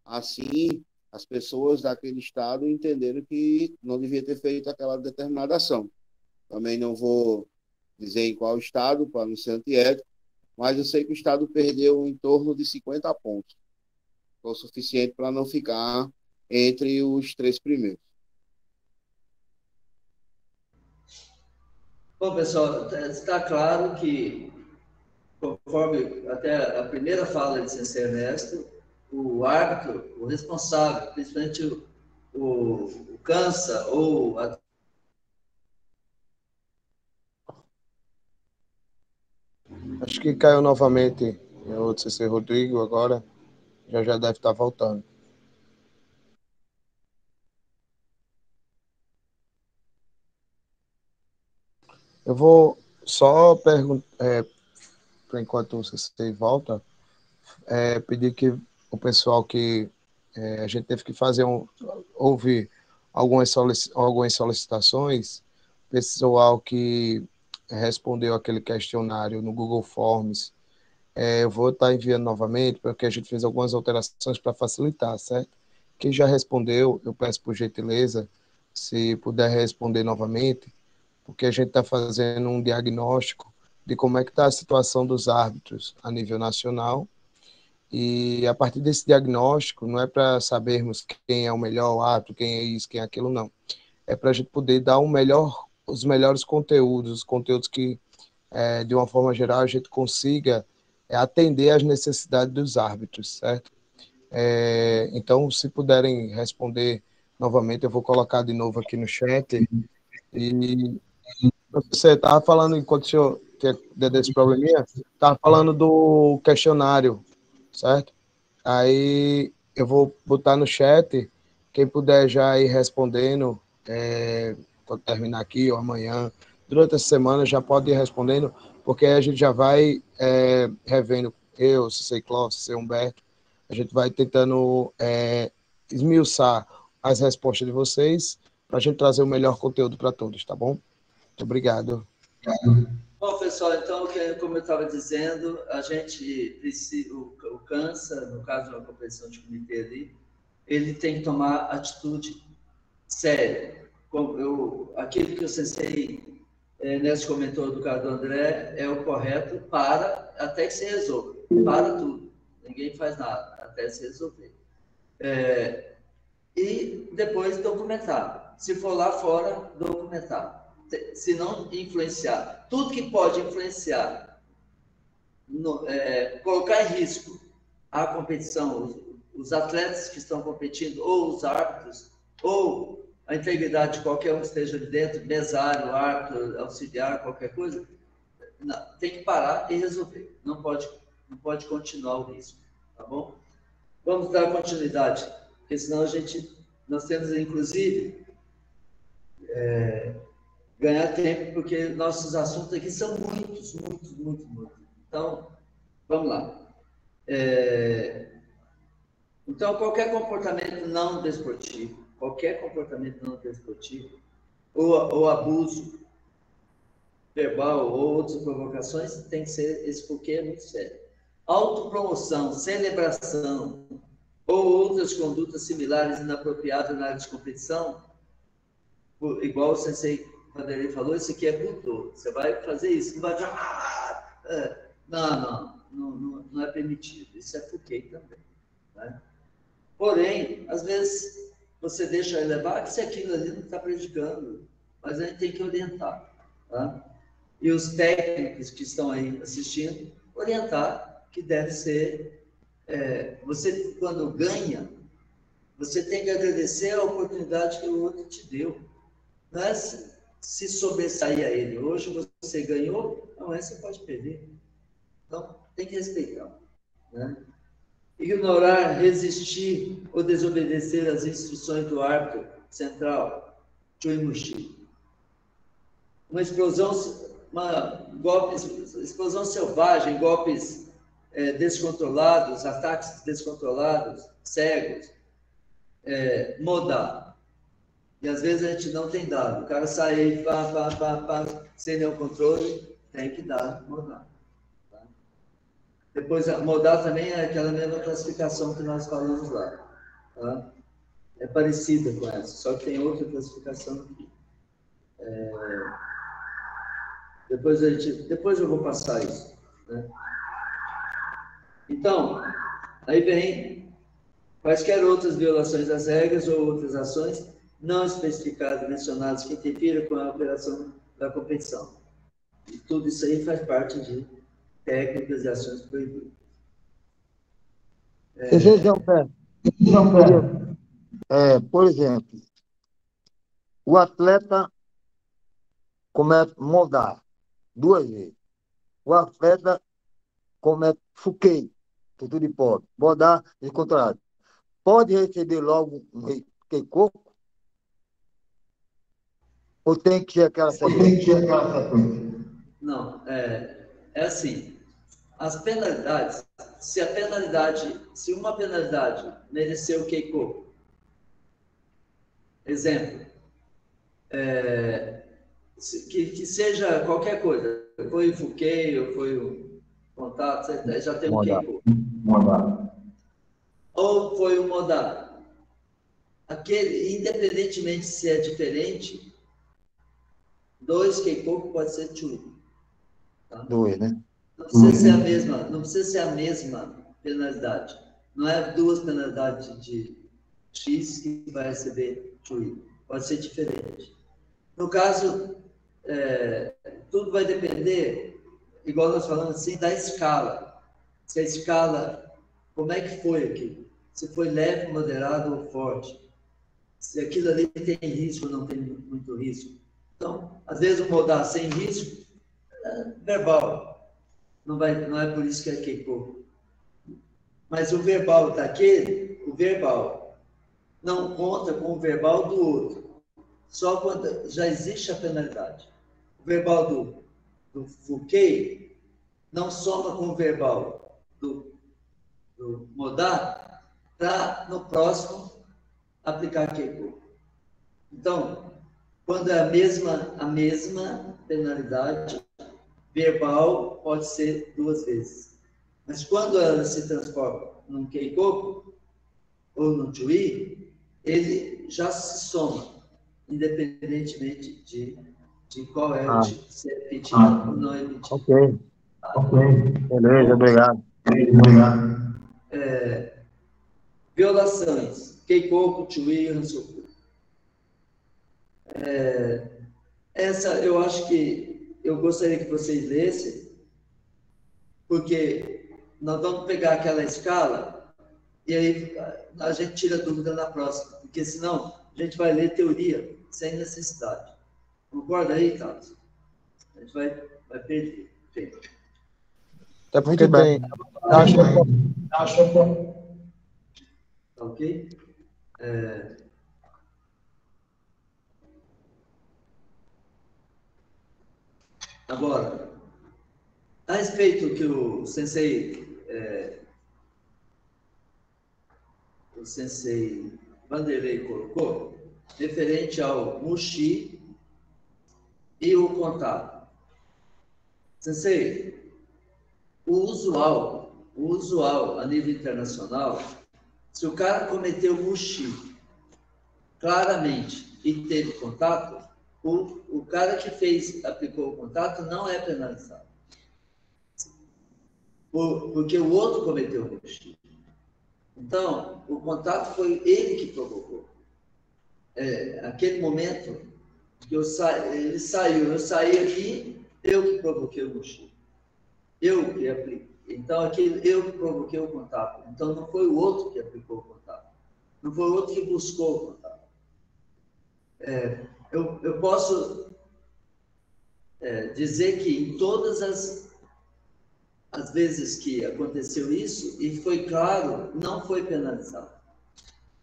[SPEAKER 3] Assim, as pessoas daquele Estado entenderam que não devia ter feito aquela determinada ação. Também não vou dizer em qual Estado, para não ser antiético, mas eu sei que o Estado perdeu em torno de 50 pontos. Foi o suficiente para não ficar entre os 3 primeiros.
[SPEAKER 1] Bom, pessoal, está claro que, conforme até a primeira fala de CC Ernesto, o árbitro, o responsável, principalmente o cansa ou a...
[SPEAKER 2] Acho que caiu novamente o outro CC Rodrigo agora. Já deve estar voltando. Eu vou só perguntar, por enquanto o CC volta, pedir que o pessoal que a gente teve que fazer houve algumas solicitações, pessoal que respondeu aquele questionário no Google Forms, eu vou estar enviando novamente, porque a gente fez algumas alterações para facilitar, certo? Quem já respondeu, eu peço por gentileza, se puder responder novamente, porque a gente está fazendo um diagnóstico de como é que está a situação dos árbitros a nível nacional. E a partir desse diagnóstico, não é para sabermos quem é o melhor árbitro, quem é isso, quem é aquilo, não. É para a gente poder dar os melhores conteúdos, os conteúdos que, de uma forma geral, a gente consiga atender às necessidades dos árbitros, certo? Então, se puderem responder novamente, eu vou colocar de novo aqui no chat. E você estava falando, enquanto o senhor tinha desse probleminha, estava falando do questionário, certo? Aí eu vou botar no chat, quem puder já ir respondendo, quando terminar aqui ou amanhã, durante a semana já pode ir respondendo, porque a gente já vai revendo, eu, Cicei Clóvis, Cicei Humberto, a gente vai tentando esmiuçar as respostas de vocês, para a gente trazer o melhor conteúdo para todos, tá bom? Muito obrigado.
[SPEAKER 1] Bom, pessoal, então, como eu estava dizendo, a gente precisa, o CANSA, no caso da competição de comitê ali, ele tem que tomar atitude séria. Aquilo que o sensei Néstor comentou do caso do André é o correto até que se resolva. Para tudo. Ninguém faz nada até se resolver. E depois documentar. Se for lá fora, documentar. Se não influenciar. Tudo que pode influenciar, colocar em risco a competição, os atletas que estão competindo, ou os árbitros, ou a integridade de qualquer um que esteja ali dentro, mesário, árbitro, auxiliar, qualquer coisa, não, tem que parar e resolver. Não pode continuar o risco. Tá bom? Vamos dar continuidade, porque senão nós temos, inclusive, ganhar tempo, porque nossos assuntos aqui são muitos. Então, vamos lá. Então, qualquer comportamento não desportivo, ou abuso verbal ou outras provocações, tem que ser, esse porquê é muito sério. Autopromoção, celebração ou outras condutas similares inapropriadas na área de competição, igual o sensei Vanderlei falou, isso aqui é Butô. Você vai fazer isso, não vai dizer, não é permitido. Isso é Fouquet também. Né? Porém, às vezes, você deixa levar que se aquilo ali não está prejudicando, mas a gente tem que orientar. Tá? E os técnicos que estão aí assistindo, orientar que deve ser... você, quando ganha, você tem que agradecer a oportunidade que o outro te deu. Não é se sobressair a ele. Hoje você ganhou, amanhã você pode perder. Então, tem que respeitar. Né? Ignorar, resistir ou desobedecer às instruções do árbitro central, Chuimushi. Uma explosão selvagem, golpes descontrolados, ataques descontrolados, cegos, modar. E às vezes a gente não tem dado. O cara sai aí, sem nenhum controle, tem que dar, modar. Tá? Depois, modar também é aquela mesma classificação que nós falamos lá. Tá? É parecida com essa, só que tem outra classificação aqui. Depois eu vou passar isso. Né? Então, aí vem quaisquer outras violações das regras ou outras ações não especificadas, mencionadas, que interfiram com a operação da competição. E tudo isso aí faz parte de técnicas e ações proibidas.
[SPEAKER 12] Por exemplo, o atleta comete modar 2 vezes. O atleta comete Fouquet, tudo de pobre, modar descontrolado. Pode receber logo um coco? Ou tem que ser aquela sequência?
[SPEAKER 1] Não, é assim. As penalidades, se uma penalidade mereceu o Keiko, exemplo, que seja qualquer coisa, foi o Fouquet ou foi o contato, já tem o Keiko. Ou foi o modar. Independentemente se é diferente, 2 Keiko pode ser tudo.
[SPEAKER 12] Tá? 2, né?
[SPEAKER 1] Não precisa ser a mesma, não precisa ser a mesma penalidade. Não é 2 penalidades de X que vai receber juízo. Pode ser diferente. No caso, tudo vai depender, igual nós falamos assim, da escala. Se a escala, como é que foi aquilo? Se foi leve, moderado ou forte. Se aquilo ali tem risco ou não tem muito risco. Então, às vezes, o modar sem risco é verbal. Não é por isso que é Keiko. Mas o verbal daquele, o verbal, não conta com o verbal do outro. Só quando já existe a penalidade. O verbal do Fouquet não soma com o verbal do modar para, no próximo, aplicar Keiko. Então, quando é a mesma penalidade, verbal pode ser 2 vezes. Mas quando ela se transforma num Keiko ou num Tui, ele já se soma, independentemente de qual é o tipo, se é repetido ou não é repetido.
[SPEAKER 12] Ok. Beleza, obrigado.
[SPEAKER 1] Violações. Keiko, Tui e Hansoku. Essa eu acho que eu gostaria que vocês lessem, porque nós vamos pegar aquela escala e aí a gente tira dúvida na próxima, porque senão a gente vai ler teoria sem necessidade. Concorda aí, Carlos? A gente vai perder.
[SPEAKER 2] Até porque tem... Acho
[SPEAKER 1] ok? Agora, a respeito do que o sensei Vanderlei colocou, referente ao Mushi e o contato. Sensei, o usual a nível internacional, se o cara cometeu Mushi claramente e teve contato, o cara que aplicou o contato não é penalizado. Porque o outro cometeu o Mushi. Então, o contato foi ele que provocou. Aquele momento que ele saiu, eu saí aqui, eu que provoquei o Mushi. Eu que apliquei. Então, eu que provoquei o contato. Então, não foi o outro que aplicou o contato. Não foi o outro que buscou o contato. Eu posso dizer que em todas as vezes que aconteceu isso, e foi claro, não foi penalizado.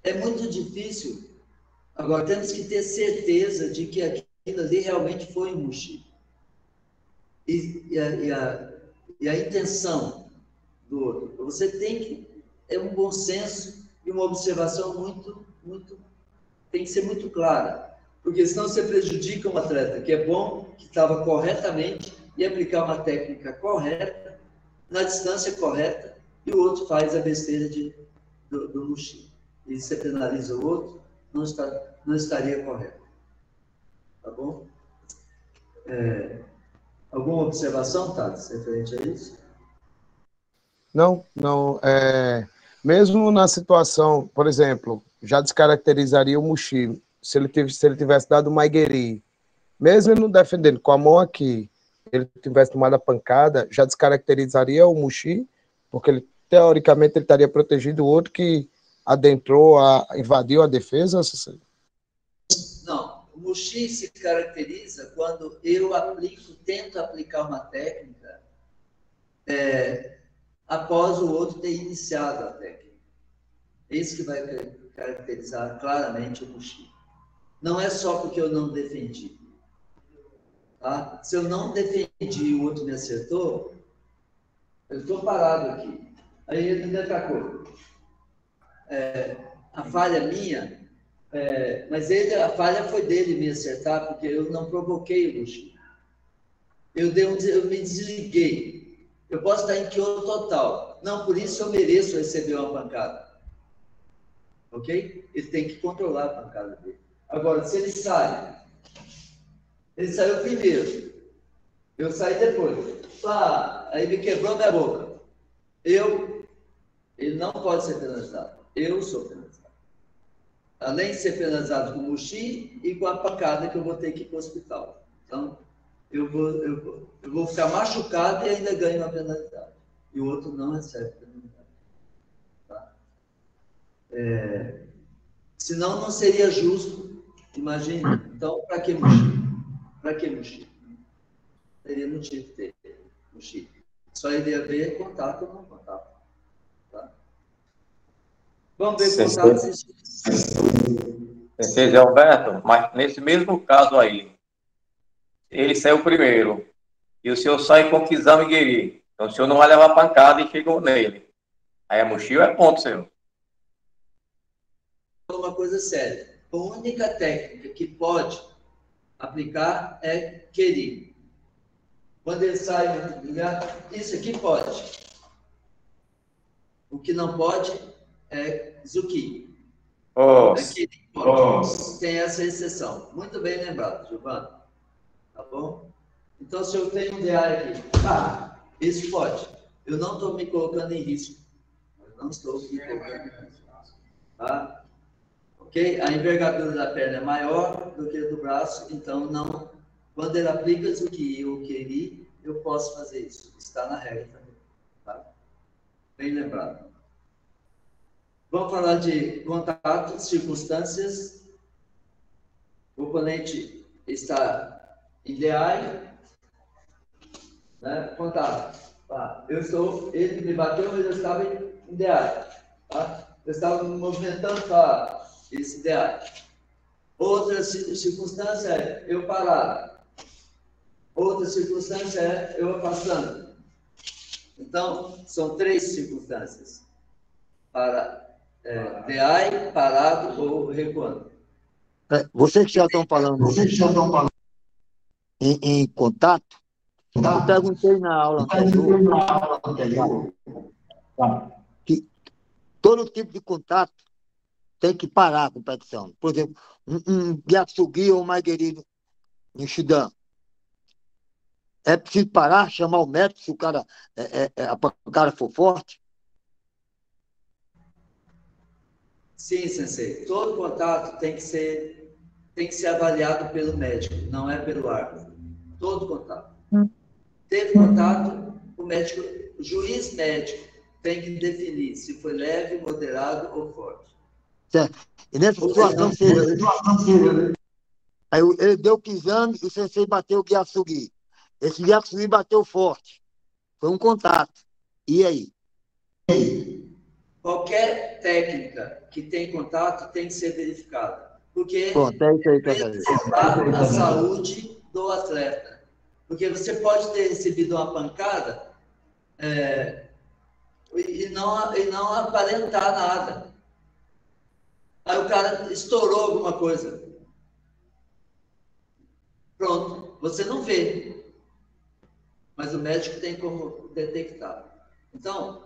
[SPEAKER 1] É muito difícil. Agora, temos que ter certeza de que aquilo ali realmente foi um Mushi. E a intenção do outro. Você tem que... É um bom senso e uma observação tem que ser muito clara. Porque senão você prejudica um atleta que é bom, que estava corretamente, e aplicar uma técnica correta, na distância correta, e o outro faz a besteira do Mushi. E você penaliza o outro, não estaria correto. Tá bom? Alguma observação, Thales, referente a isso?
[SPEAKER 2] Não. Mesmo na situação, por exemplo, já descaracterizaria o Mushi, se ele tivesse dado uma Maigueri, mesmo ele não defendendo com a mão aqui, ele tivesse tomado a pancada, já descaracterizaria o Mushi, porque ele, teoricamente, ele estaria protegido o outro que adentrou, invadiu a defesa?
[SPEAKER 1] Não, o Mushi se caracteriza quando eu tento aplicar uma técnica após o outro ter iniciado a técnica. Isso que vai caracterizar claramente o Mushi. Não é só porque eu não defendi. Tá? Se eu não defendi e o outro me acertou, eu estou parado aqui. Aí ele me atacou. A falha minha, mas a falha foi dele me acertar, porque eu não provoquei o Mushi. Eu me desliguei. Eu posso estar em Kyo total. Não, por isso eu mereço receber uma pancada. Ok? Ele tem que controlar a pancada dele. Agora, se ele saiu primeiro. Eu saí depois. Aí me quebrou minha boca. Ele não pode ser penalizado. Eu sou penalizado. Além de ser penalizado com o mochi e com a pancada que eu vou ter que ir para o hospital. Então, eu vou ficar machucado e ainda ganho uma penalidade. E o outro não recebe penalidade. Tá? Senão, não seria justo. Imagine. Então, para que mochi? Para que mochi? Teria motivo de ter mochi. Só iria ver contato ou não contato. Tá? Vamos ver contato.
[SPEAKER 10] Sensei Zé Alberto, mas nesse mesmo caso aí, ele saiu primeiro e o senhor sai com Kizama e Gueri. Então o senhor não vai levar pancada e chegou nele. Aí é mochila, é ponto, senhor.
[SPEAKER 1] Uma coisa séria. A única técnica que pode aplicar é Keri. Quando ele sai, isso aqui pode. O que não pode é Zuki. Tem essa exceção. Muito bem lembrado, Giovanni. Tá bom? Então, se eu tenho um DI aqui, isso pode. Eu não estou me colocando em risco. Eu não estou me colocando em risco. Tá? Ok? A envergadura da perna é maior do que a do braço, então não. Quando ele aplica Zuki ou Keri, eu posso fazer isso. Está na regra também. Tá? Bem lembrado. Vamos falar de contato, circunstâncias. O oponente está em DI, né? Contato. Ele me bateu, mas eu estava em DI. Tá? Eu estava me movimentando para esse DI. Outra circunstância é eu parar. Outra circunstância é eu afastando. Então, são 3 circunstâncias. Para DI, parado ou recuando.
[SPEAKER 12] Vocês que já estão falando em contato, eu perguntei na aula anterior que todo tipo de contato tem que parar a competição. Por exemplo, um Gyatsugi ou um Maigueri no Shidan. É preciso parar, chamar o médico se o cara, a cara for forte?
[SPEAKER 1] Sim, sensei. Todo contato tem que ser avaliado pelo médico, não é pelo árbitro. Todo contato. Teve contato, o juiz médico tem que definir se foi leve, moderado ou forte.
[SPEAKER 12] Certo. E nessa situação seria. Aí ele deu Kizami e o sensei bateu o Gyatsugi. Esse Gyatsugi bateu forte. Foi um contato. E aí?
[SPEAKER 1] Qualquer técnica que tem contato tem que ser verificada. Porque preservar a saúde do atleta. Porque você pode ter recebido uma pancada e não aparentar nada. Aí o cara estourou alguma coisa. Pronto, você não vê. Mas o médico tem como detectar. Então,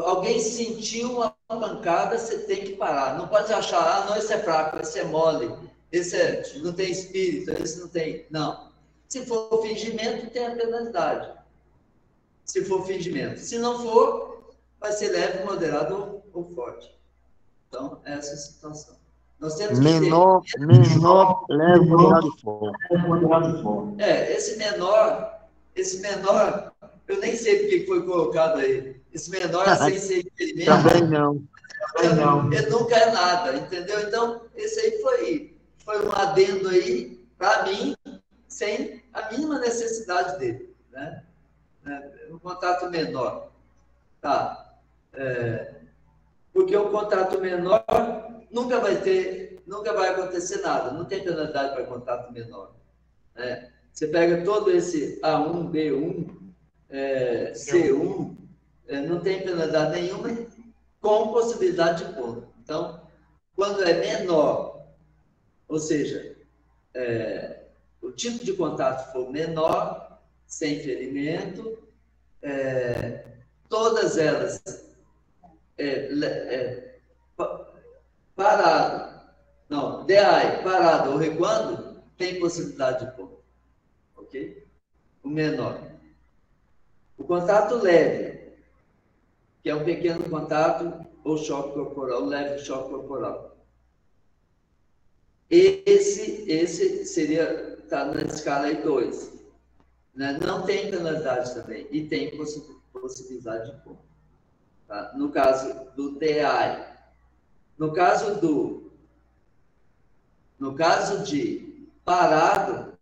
[SPEAKER 1] alguém sentiu uma pancada, você tem que parar. Não pode achar, não, esse é fraco, esse é mole, esse não tem espírito, esse não tem. Não. Se for fingimento, tem a penalidade. Se for fingimento. Se não for, vai ser leve, moderado ou forte. Então, essa é a situação. Nós temos que
[SPEAKER 12] menor, leve, moderado e forte.
[SPEAKER 1] Esse menor, eu nem sei porque foi colocado aí. Esse menor sem ser experimento.
[SPEAKER 12] Também não.
[SPEAKER 1] Ele nunca é nada, entendeu? Então, esse aí foi um adendo aí, para mim, sem a mínima necessidade dele. Né? Um contato menor. Tá. Porque o contato menor nunca vai acontecer nada. Não tem penalidade para contato menor. Né? Você pega todo esse A1, B1, C1, não tem penalidade nenhuma, com possibilidade de ponto. Então, quando é menor, ou seja, o tipo de contato for menor, sem ferimento, todas elas DI, parado ou recuando, tem possibilidade de ponto. Ok? o menor. O contato leve, que é um pequeno contato ou choque corporal, leve choque corporal. Esse seria, está na escala aí 2. Né? Não tem penalidade também, e tem possibilidade de ponto. Tá? No caso do DI. No caso de parado,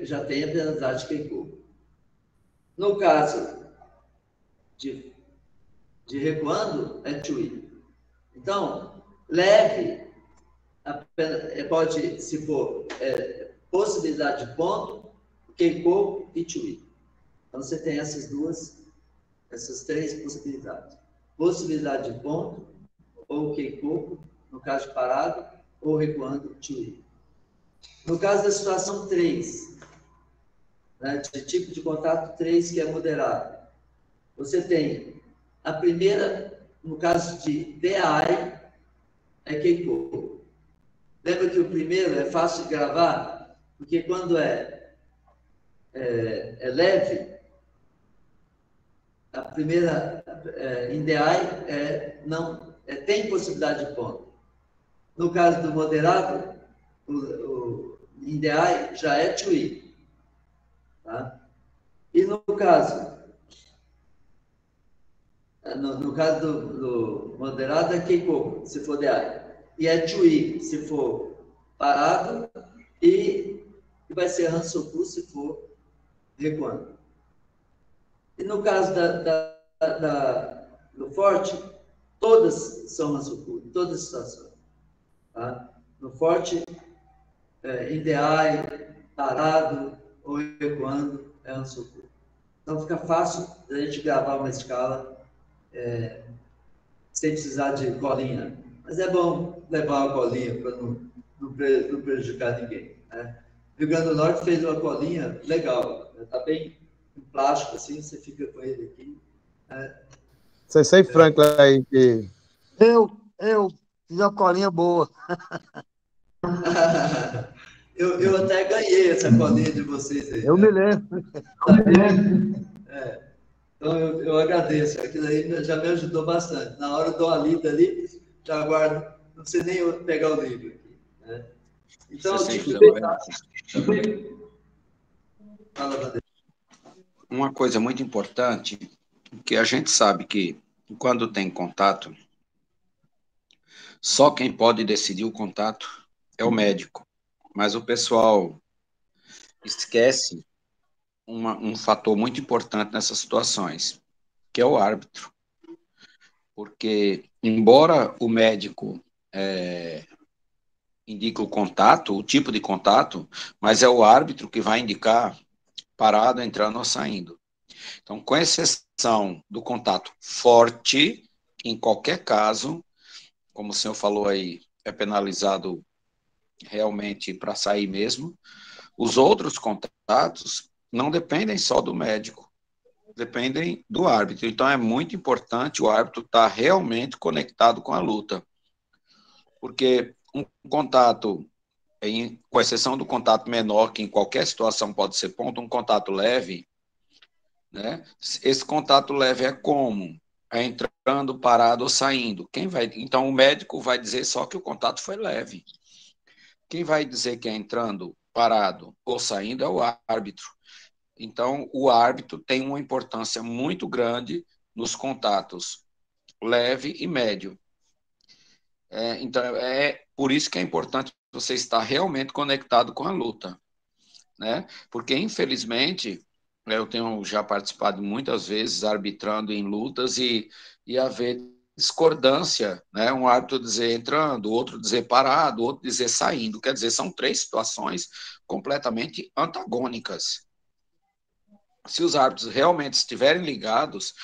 [SPEAKER 1] já tem a penalidade que corpo. No caso de recuando, é TUI. Então, leve, pode, se for possibilidade de ponto, Keiko e TUI. Então, você tem essas 3 possibilidades. Possibilidade de ponto, ou Keiko, no caso de parado, ou recuando, TUI. No caso da situação 3, né, de tipo de contato 3, que é moderado, você tem a primeira, no caso de DI, é Keiko. Lembra que o primeiro é fácil de gravar? Porque quando é leve, a primeira em DI tem possibilidade de ponto. No caso do moderado, em DI já é TUI. Tá? E no caso do moderado é Keiko, se for DI. E é TUI, se for parado, e vai ser Hansoku, se for recuando. E no caso do forte, todas são Hansoku, em todas as situações. Tá? No forte, em DI, parado ou recuando, é Hansoku. Então fica fácil a gente gravar uma escala sem precisar de colinha. Mas é bom levar uma colinha para não prejudicar ninguém. Né? Rio Grande do Norte fez uma colinha legal. Está bem em plástico, assim, você fica com ele aqui. Né?
[SPEAKER 2] Sei Franklin aí. Que...
[SPEAKER 12] Eu fiz uma colinha boa.
[SPEAKER 1] eu até ganhei essa colinha de vocês aí.
[SPEAKER 12] Eu me lembro.
[SPEAKER 1] Então, eu agradeço. Aquilo aí já me ajudou bastante. Na hora eu dou uma lida ali, já guardo. Não precisa nem eu pegar o livro aqui. Né? Então,
[SPEAKER 14] uma coisa muito importante, que a gente sabe que quando tem contato, só quem pode decidir o contato é o médico. Mas o pessoal esquece um fator muito importante nessas situações, que é o árbitro. Porque, embora o médico indique o contato, o tipo de contato, mas é o árbitro que vai indicar parado, entrando ou saindo. Então, com exceção do contato forte, em qualquer caso, como o senhor falou aí, é penalizado realmente para sair mesmo, os outros contatos não dependem só do médico, dependem do árbitro. Então, é muito importante o árbitro estar realmente conectado com a luta. Porque um contato, com exceção do contato menor, que em qualquer situação pode ser ponto, um contato leve, né? Esse contato leve é como? É entrando, parado ou saindo. Então, o médico vai dizer só que o contato foi leve. Quem vai dizer que é entrando, parado ou saindo é o árbitro. Então, o árbitro tem uma importância muito grande nos contatos leve e médio. Então, é por isso que é importante você estar realmente conectado com a luta, né? Porque, infelizmente, eu tenho já participado muitas vezes arbitrando em lutas e haver discordância, né? Um árbitro dizer entrando, outro dizer parado, outro dizer saindo. Quer dizer, são 3 situações completamente antagônicas. Se os árbitros realmente estiverem ligados,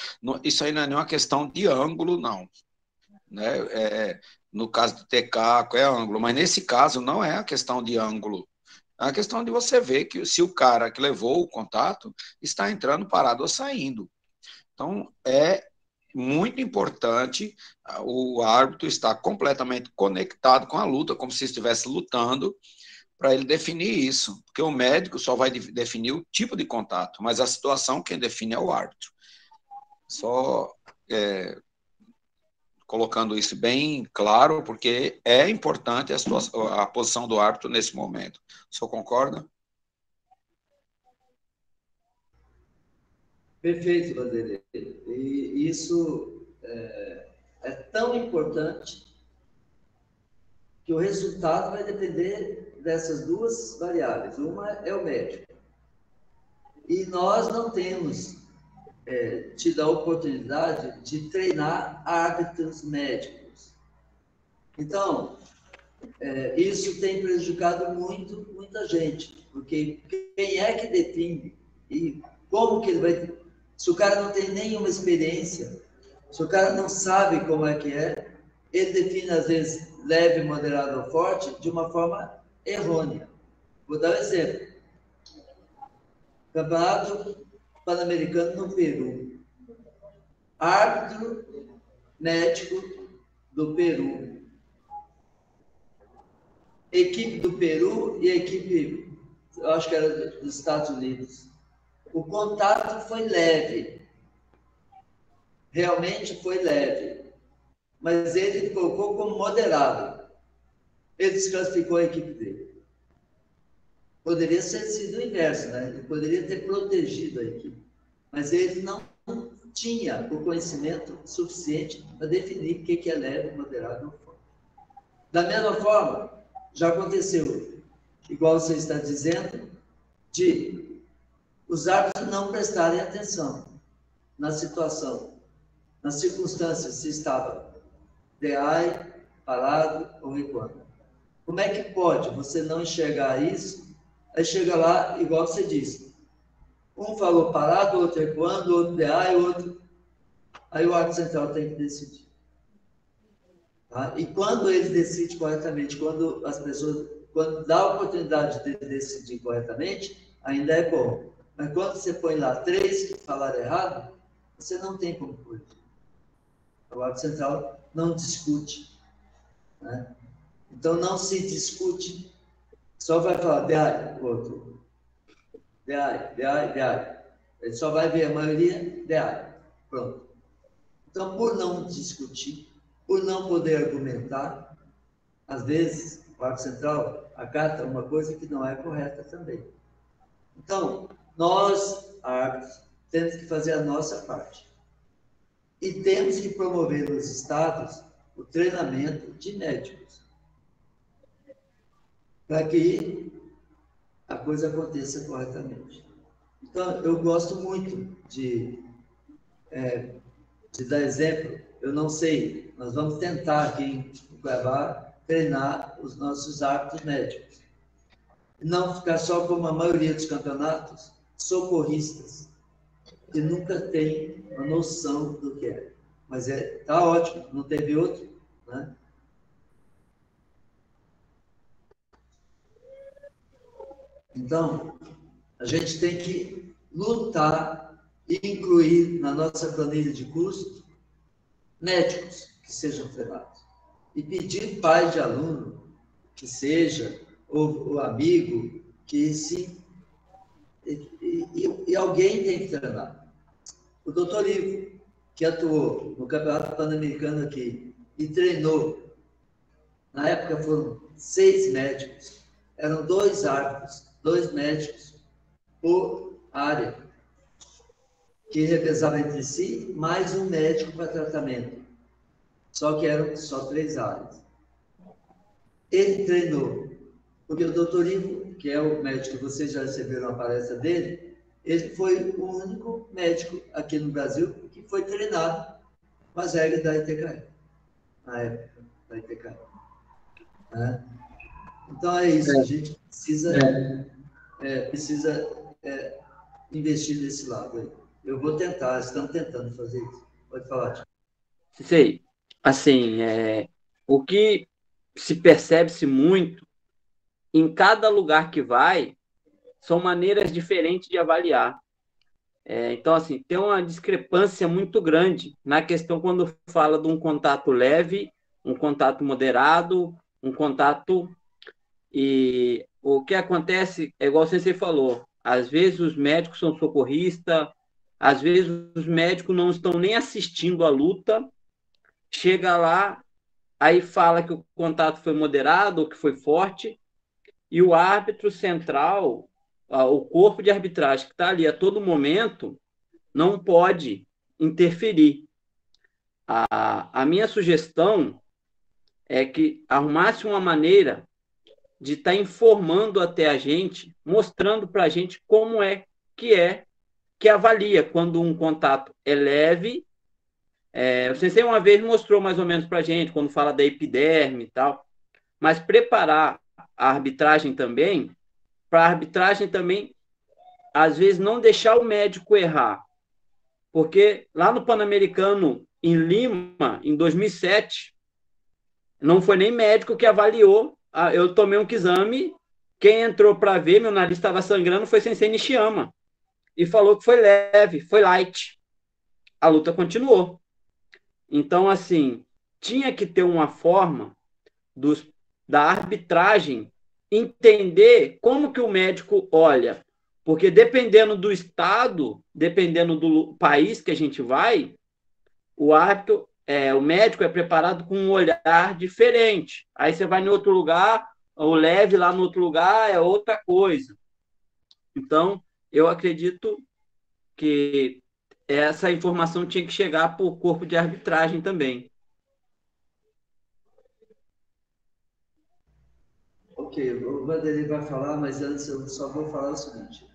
[SPEAKER 14] isso aí não é nenhuma questão de ângulo, não. Né? No caso do tecaco é ângulo, mas nesse caso não é a questão de ângulo. É a questão de você ver que se o cara que levou o contato está entrando, parado ou saindo. Então, é muito importante o árbitro estar completamente conectado com a luta, como se estivesse lutando, para ele definir isso, porque o médico só vai definir o tipo de contato, mas a situação quem define é o árbitro. Só colocando isso bem claro, porque é importante a posição do árbitro nesse momento. O senhor concorda?
[SPEAKER 1] Perfeito, Vanderlei. E isso é tão importante que o resultado vai depender dessas duas variáveis. Uma é o médico. E nós não temos tido a oportunidade de treinar árbitros médicos. Então, isso tem prejudicado muita gente, porque quem é que define e como que ele vai... Se o cara não tem nenhuma experiência, se o cara não sabe como é que é, ele define, às vezes, leve, moderado ou forte, de uma forma errônea. Vou dar um exemplo. Campeonato Pan-Americano no Peru. Árbitro médico do Peru. Equipe do Peru e equipe, eu acho que era dos Estados Unidos. O contato foi leve. Realmente foi leve. Mas ele colocou como moderado. Ele desclassificou a equipe dele. Poderia ter sido o inverso, né? Ele poderia ter protegido a equipe. Mas ele não tinha o conhecimento suficiente para definir o que é leve, moderado ou forte. Da mesma forma, já aconteceu, igual você está dizendo, de os árbitros não prestarem atenção na situação, nas circunstâncias, se estava DI, parado ou recuando. Como é que pode você não enxergar isso? Aí chega lá, igual você disse, um falou parado, outro recuando, outro DI, outro... Aí o árbitro central tem que decidir. Tá? E quando ele decide corretamente, quando dá a oportunidade de decidir corretamente, ainda é bom. Mas quando você põe lá 3 que falaram errado, você não tem como corrigir. O árbitro central não discute. Né? Então, não se discute. Só vai falar DI, outro. DI. Ele só vai ver a maioria, DI. Pronto. Então, por não discutir, por não poder argumentar, às vezes, o árbitro central acata uma coisa que não é correta também. Então, nós, árbitros, temos que fazer a nossa parte. E temos que promover nos estados o treinamento de médicos, para que a coisa aconteça corretamente. Então, eu gosto muito de dar exemplo. Eu não sei, nós vamos tentar aqui em Cuiabá treinar os nossos árbitros médicos. Não ficar só como a maioria dos campeonatos, socorristas, que nunca tem uma noção do que é. Mas tá ótimo, não teve outro, né? Então, a gente tem que lutar e incluir na nossa planilha de cursos médicos que sejam treinados. E pedir pai de aluno que seja, ou amigo, que se... E alguém tem que treinar. O doutor Ivo, que atuou no Campeonato Pan-Americano aqui e treinou, na época foram 6 médicos, eram 2 árbitros, 2 médicos por área, que revezavam entre si, mais um médico para tratamento. Só que eram só 3 áreas. Ele treinou, porque o doutor Ivo, que é o médico que vocês já receberam a palestra dele, ele foi o único médico aqui no Brasil que foi treinado com as regras da ITKE, na época da ITKE. Né? Então é isso, a gente precisa investir nesse lado aí. Eu vou tentar, estamos tentando fazer isso. Pode falar, Tiago.
[SPEAKER 15] Sei, assim, o que se percebe-se muito, em cada lugar que vai, são maneiras diferentes de avaliar. Então, assim, tem uma discrepância muito grande na questão quando fala de um contato leve, um contato moderado, um contato... E o que acontece é igual você falou, às vezes os médicos são socorristas, às vezes os médicos não estão nem assistindo a luta, chega lá, aí fala que o contato foi moderado ou que foi forte, e o árbitro central, o corpo de arbitragem que está ali a todo momento, não pode interferir. A minha sugestão é que arrumasse uma maneira de estar informando até a gente, mostrando para a gente como que avalia quando um contato é leve. O Sensei uma vez mostrou mais ou menos para a gente, quando fala da epiderme e tal, mas preparar a arbitragem também, para a arbitragem também, às vezes, não deixar o médico errar. Porque lá no Pan-Americano, em Lima, em 2007, não foi nem médico que avaliou. Eu tomei um exame, quem entrou para ver, meu nariz estava sangrando, foi Sensei Nishiyama. E falou que foi leve, foi light. A luta continuou. Então, assim, tinha que ter uma forma da arbitragem entender como que o médico olha. Porque dependendo do estado, dependendo do país que a gente vai, o árbitro, o médico é preparado com um olhar diferente. Aí você vai em outro lugar, o leve lá no outro lugar é outra coisa. Então, eu acredito que essa informação tinha que chegar para o corpo de arbitragem também.
[SPEAKER 1] Ok, o Vanderlei vai falar, mas antes eu só vou falar o seguinte.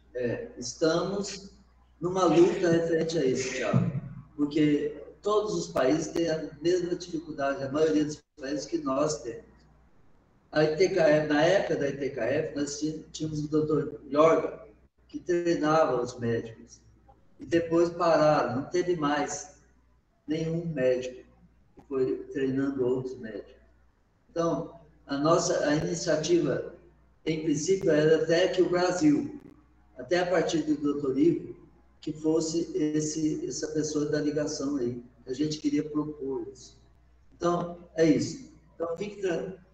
[SPEAKER 1] Estamos numa luta referente a isso, Thiago, porque todos os países têm a mesma dificuldade, a maioria dos países que nós temos. A ITKF, na época da ITKF, nós tínhamos o Dr. Jorga, que treinava os médicos. E depois pararam, não teve mais nenhum médico que foi treinando outros médicos. Então, a iniciativa, em princípio, era até que o Brasil, até a partir do Dr. Ivo, que fosse essa pessoa da ligação aí. A gente queria propor isso. Então, é isso. Então,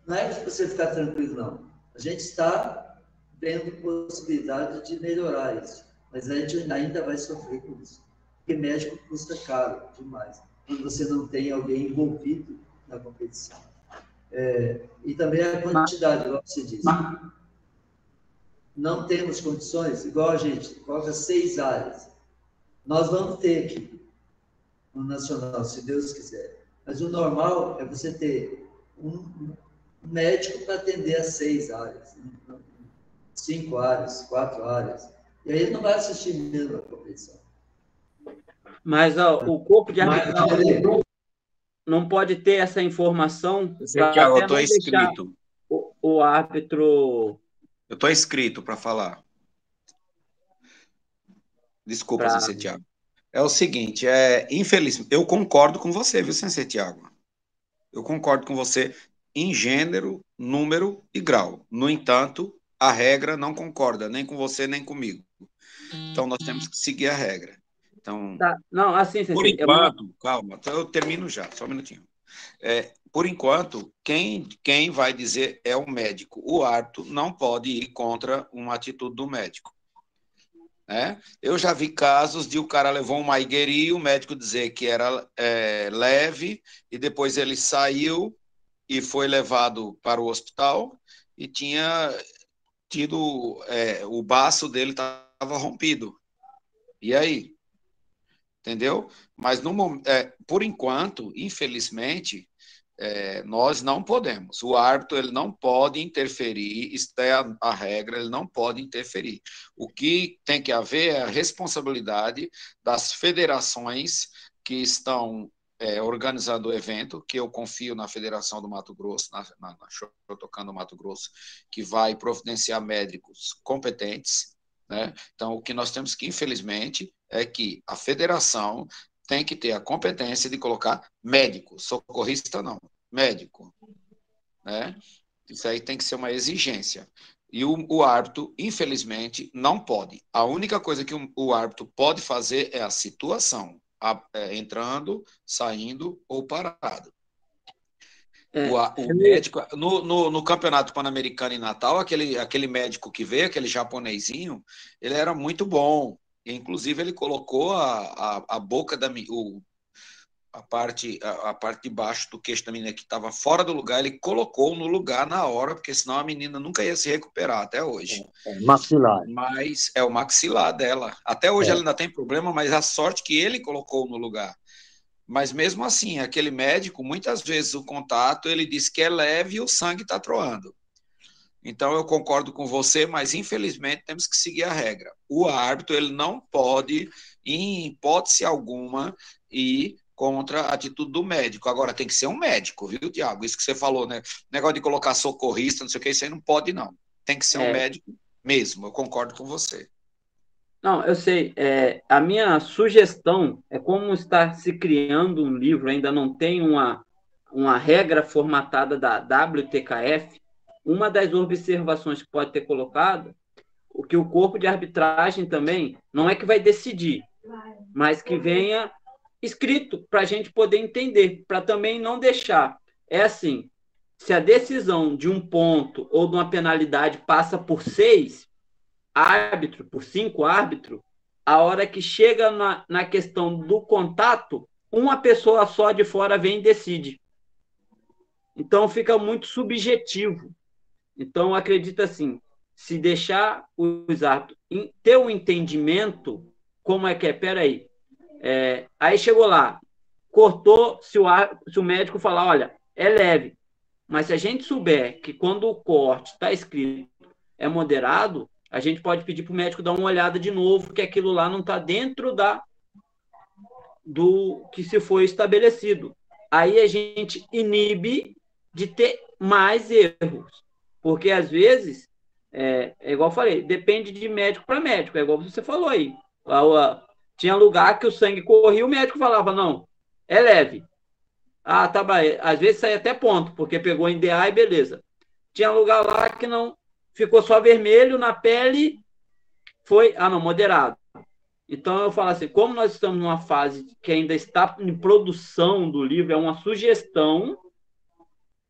[SPEAKER 1] não é para você ficar tranquilo, não. A gente está vendo possibilidade de melhorar isso, mas a gente ainda vai sofrer com isso. Porque médico custa caro demais, quando você não tem alguém envolvido na competição. E também a quantidade, igual você disse. Não temos condições, igual a gente, coloca 6 áreas. Nós vamos ter aqui no Nacional, se Deus quiser. Mas o normal é você ter um médico para atender as 6 áreas, 5 áreas, 4 áreas. E aí ele não vai assistir mesmo a competição.
[SPEAKER 15] Mas o corpo de arbitragem não pode ter essa informação.
[SPEAKER 14] Tiago, eu estou inscrito.
[SPEAKER 15] O árbitro.
[SPEAKER 14] Eu estou inscrito para falar. Desculpa, Sensei Tiago. É o seguinte, infelizmente, eu concordo com você, viu, Sensei Tiago? Eu concordo com você em gênero, número e grau. No entanto, a regra não concorda, nem com você, nem comigo. Então, nós temos que seguir a regra. Então,
[SPEAKER 15] não, assim, Sensei,
[SPEAKER 14] por enquanto, calma, eu termino já, só um minutinho. Por enquanto, quem vai dizer é o médico. O árbitro não pode ir contra uma atitude do médico. Eu já vi casos de o cara levou um maigueri, o médico dizer que era leve, e depois ele saiu e foi levado para o hospital e tinha tido, o baço dele estava rompido. E aí? Entendeu? Mas, por enquanto, infelizmente, nós não podemos. O árbitro ele não pode interferir, isso é a regra, ele não pode interferir. O que tem que haver é a responsabilidade das federações que estão organizando o evento, que eu confio na Federação do Mato Grosso, na Shotokan do Mato Grosso, que vai providenciar médicos competentes, né? Então, o que nós temos que, infelizmente, é que a federação tem que ter a competência de colocar médico, socorrista não, médico, né? Isso aí tem que ser uma exigência. E o árbitro, infelizmente, não pode. A única coisa que o árbitro pode fazer é a situação, entrando, saindo ou parado. O médico, no Campeonato Pan-Americano em Natal, aquele médico que veio, aquele japonesinho, ele era muito bom. E, inclusive, ele colocou a boca a parte de baixo do queixo da menina que estava fora do lugar, ele colocou no lugar na hora, porque senão a menina nunca ia se recuperar até hoje.
[SPEAKER 12] Maxilar.
[SPEAKER 14] Mas é o maxilar dela. Até hoje ela ainda tem problema, mas a sorte que ele colocou no lugar. Mas mesmo assim, aquele médico, muitas vezes o contato, ele diz que é leve e o sangue está troando. Então eu concordo com você, mas infelizmente temos que seguir a regra. O árbitro, ele não pode, em hipótese alguma, ir contra a atitude do médico. Agora tem que ser um médico, viu, Tiago? Isso que você falou, né? Negócio de colocar socorrista, não sei o que, isso aí não pode, não. Tem que ser um médico mesmo, eu concordo com você.
[SPEAKER 15] Não, eu sei. A minha sugestão é, como está se criando um livro, ainda não tem uma regra formatada da WTKF, uma das observações que pode ter colocado, o que o corpo de arbitragem também, não é que vai decidir, mas que venha escrito para a gente poder entender, para também não deixar. É assim, se a decisão de um ponto ou de uma penalidade passa por 6 árbitros, por 5 árbitros, a hora que chega na questão do contato, uma pessoa só de fora vem e decide. Então fica muito subjetivo. Então acredito assim, se deixar os árbitros ter um entendimento, como é que é, peraí, aí chegou lá, cortou, se o médico falar, olha, é leve, mas se a gente souber que quando o corte está escrito é moderado, a gente pode pedir para o médico dar uma olhada de novo, que aquilo lá não está dentro do que se foi estabelecido. Aí a gente inibe de ter mais erros, porque às vezes, é igual eu falei, depende de médico para médico, é igual você falou aí. Tinha lugar que o sangue corria, o médico falava, não, é leve. Ah, tá bom. Às vezes sai até ponto, porque pegou em DA e beleza. Tinha lugar lá que não, ficou só vermelho na pele, foi, não, moderado. Então eu falo assim, como nós estamos numa fase que ainda está em produção do livro, é uma sugestão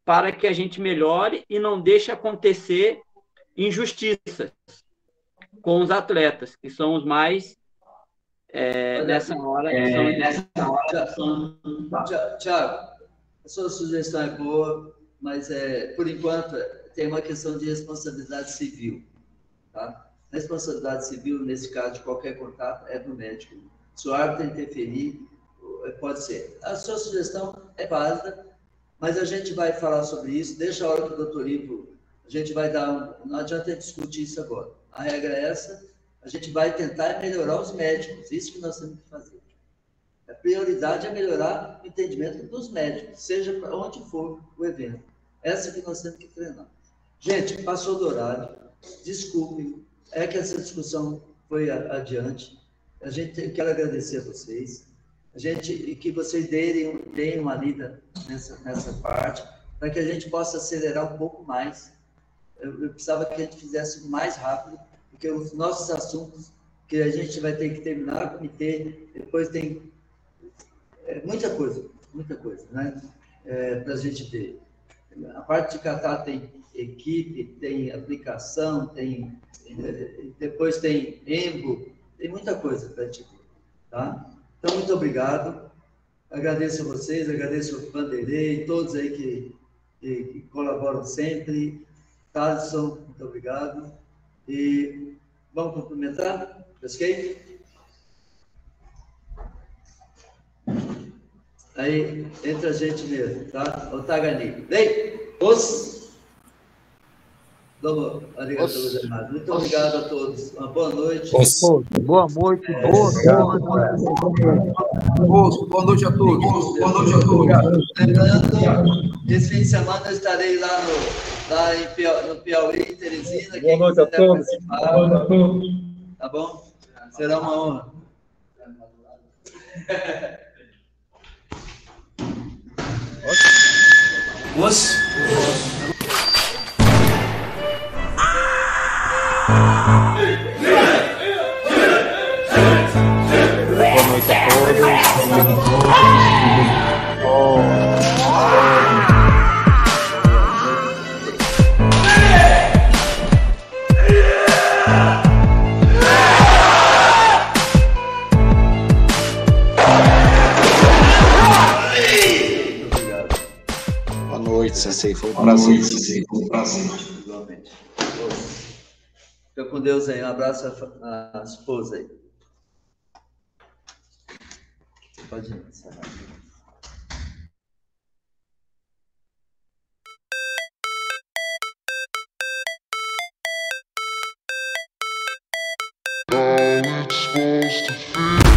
[SPEAKER 15] para que a gente melhore e não deixe acontecer injustiças com os atletas, que são os mais nessa hora.
[SPEAKER 1] Tiago, a sua sugestão é boa, mas por enquanto tem uma questão de responsabilidade civil. Tá? A responsabilidade civil, nesse caso de qualquer contato, é do médico. Se o árbitro interferir, pode ser. A sua sugestão é válida, mas a gente vai falar sobre isso. Deixa a hora que o doutor Ivo, a gente vai dar. Não adianta discutir isso agora. A regra é essa. A gente vai tentar melhorar os médicos, isso que nós temos que fazer. A prioridade é melhorar o entendimento dos médicos, seja para onde for o evento. Essa que nós temos que treinar. Gente, passou do horário, desculpem, é que essa discussão foi adiante. Quero agradecer a vocês, e que vocês deem uma lida nessa parte, para que a gente possa acelerar um pouco mais. Eu precisava que a gente fizesse mais rápido, porque os nossos assuntos, que a gente vai ter que terminar o comitê, depois tem muita coisa, né? Para a gente ver. A parte de Catar tem equipe, tem aplicação, depois tem EMBO, tem muita coisa para a gente ver, tá? Então, muito obrigado. Agradeço a vocês, agradeço o Vanderlei, todos aí que colaboram sempre. Thaleson, muito obrigado. E vamos cumprimentar? Pesquei? Aí, entre a gente mesmo, tá? O Tagani. Vem! Muito obrigado a todos. Uma boa noite.
[SPEAKER 12] Boa noite.
[SPEAKER 1] Boa noite a todos. Lembrando, esse fim de semana eu estarei lá no Piauí, em Teresina.
[SPEAKER 5] Boa noite a todos.
[SPEAKER 1] Tá bom? Será uma honra.
[SPEAKER 2] Boa noite a todos.
[SPEAKER 6] Ceci. Foi um prazer.
[SPEAKER 1] Igualmente. Fica com Deus aí. Um abraço à esposa aí. Você pode encerrar.
[SPEAKER 16] How it's supposed to feel.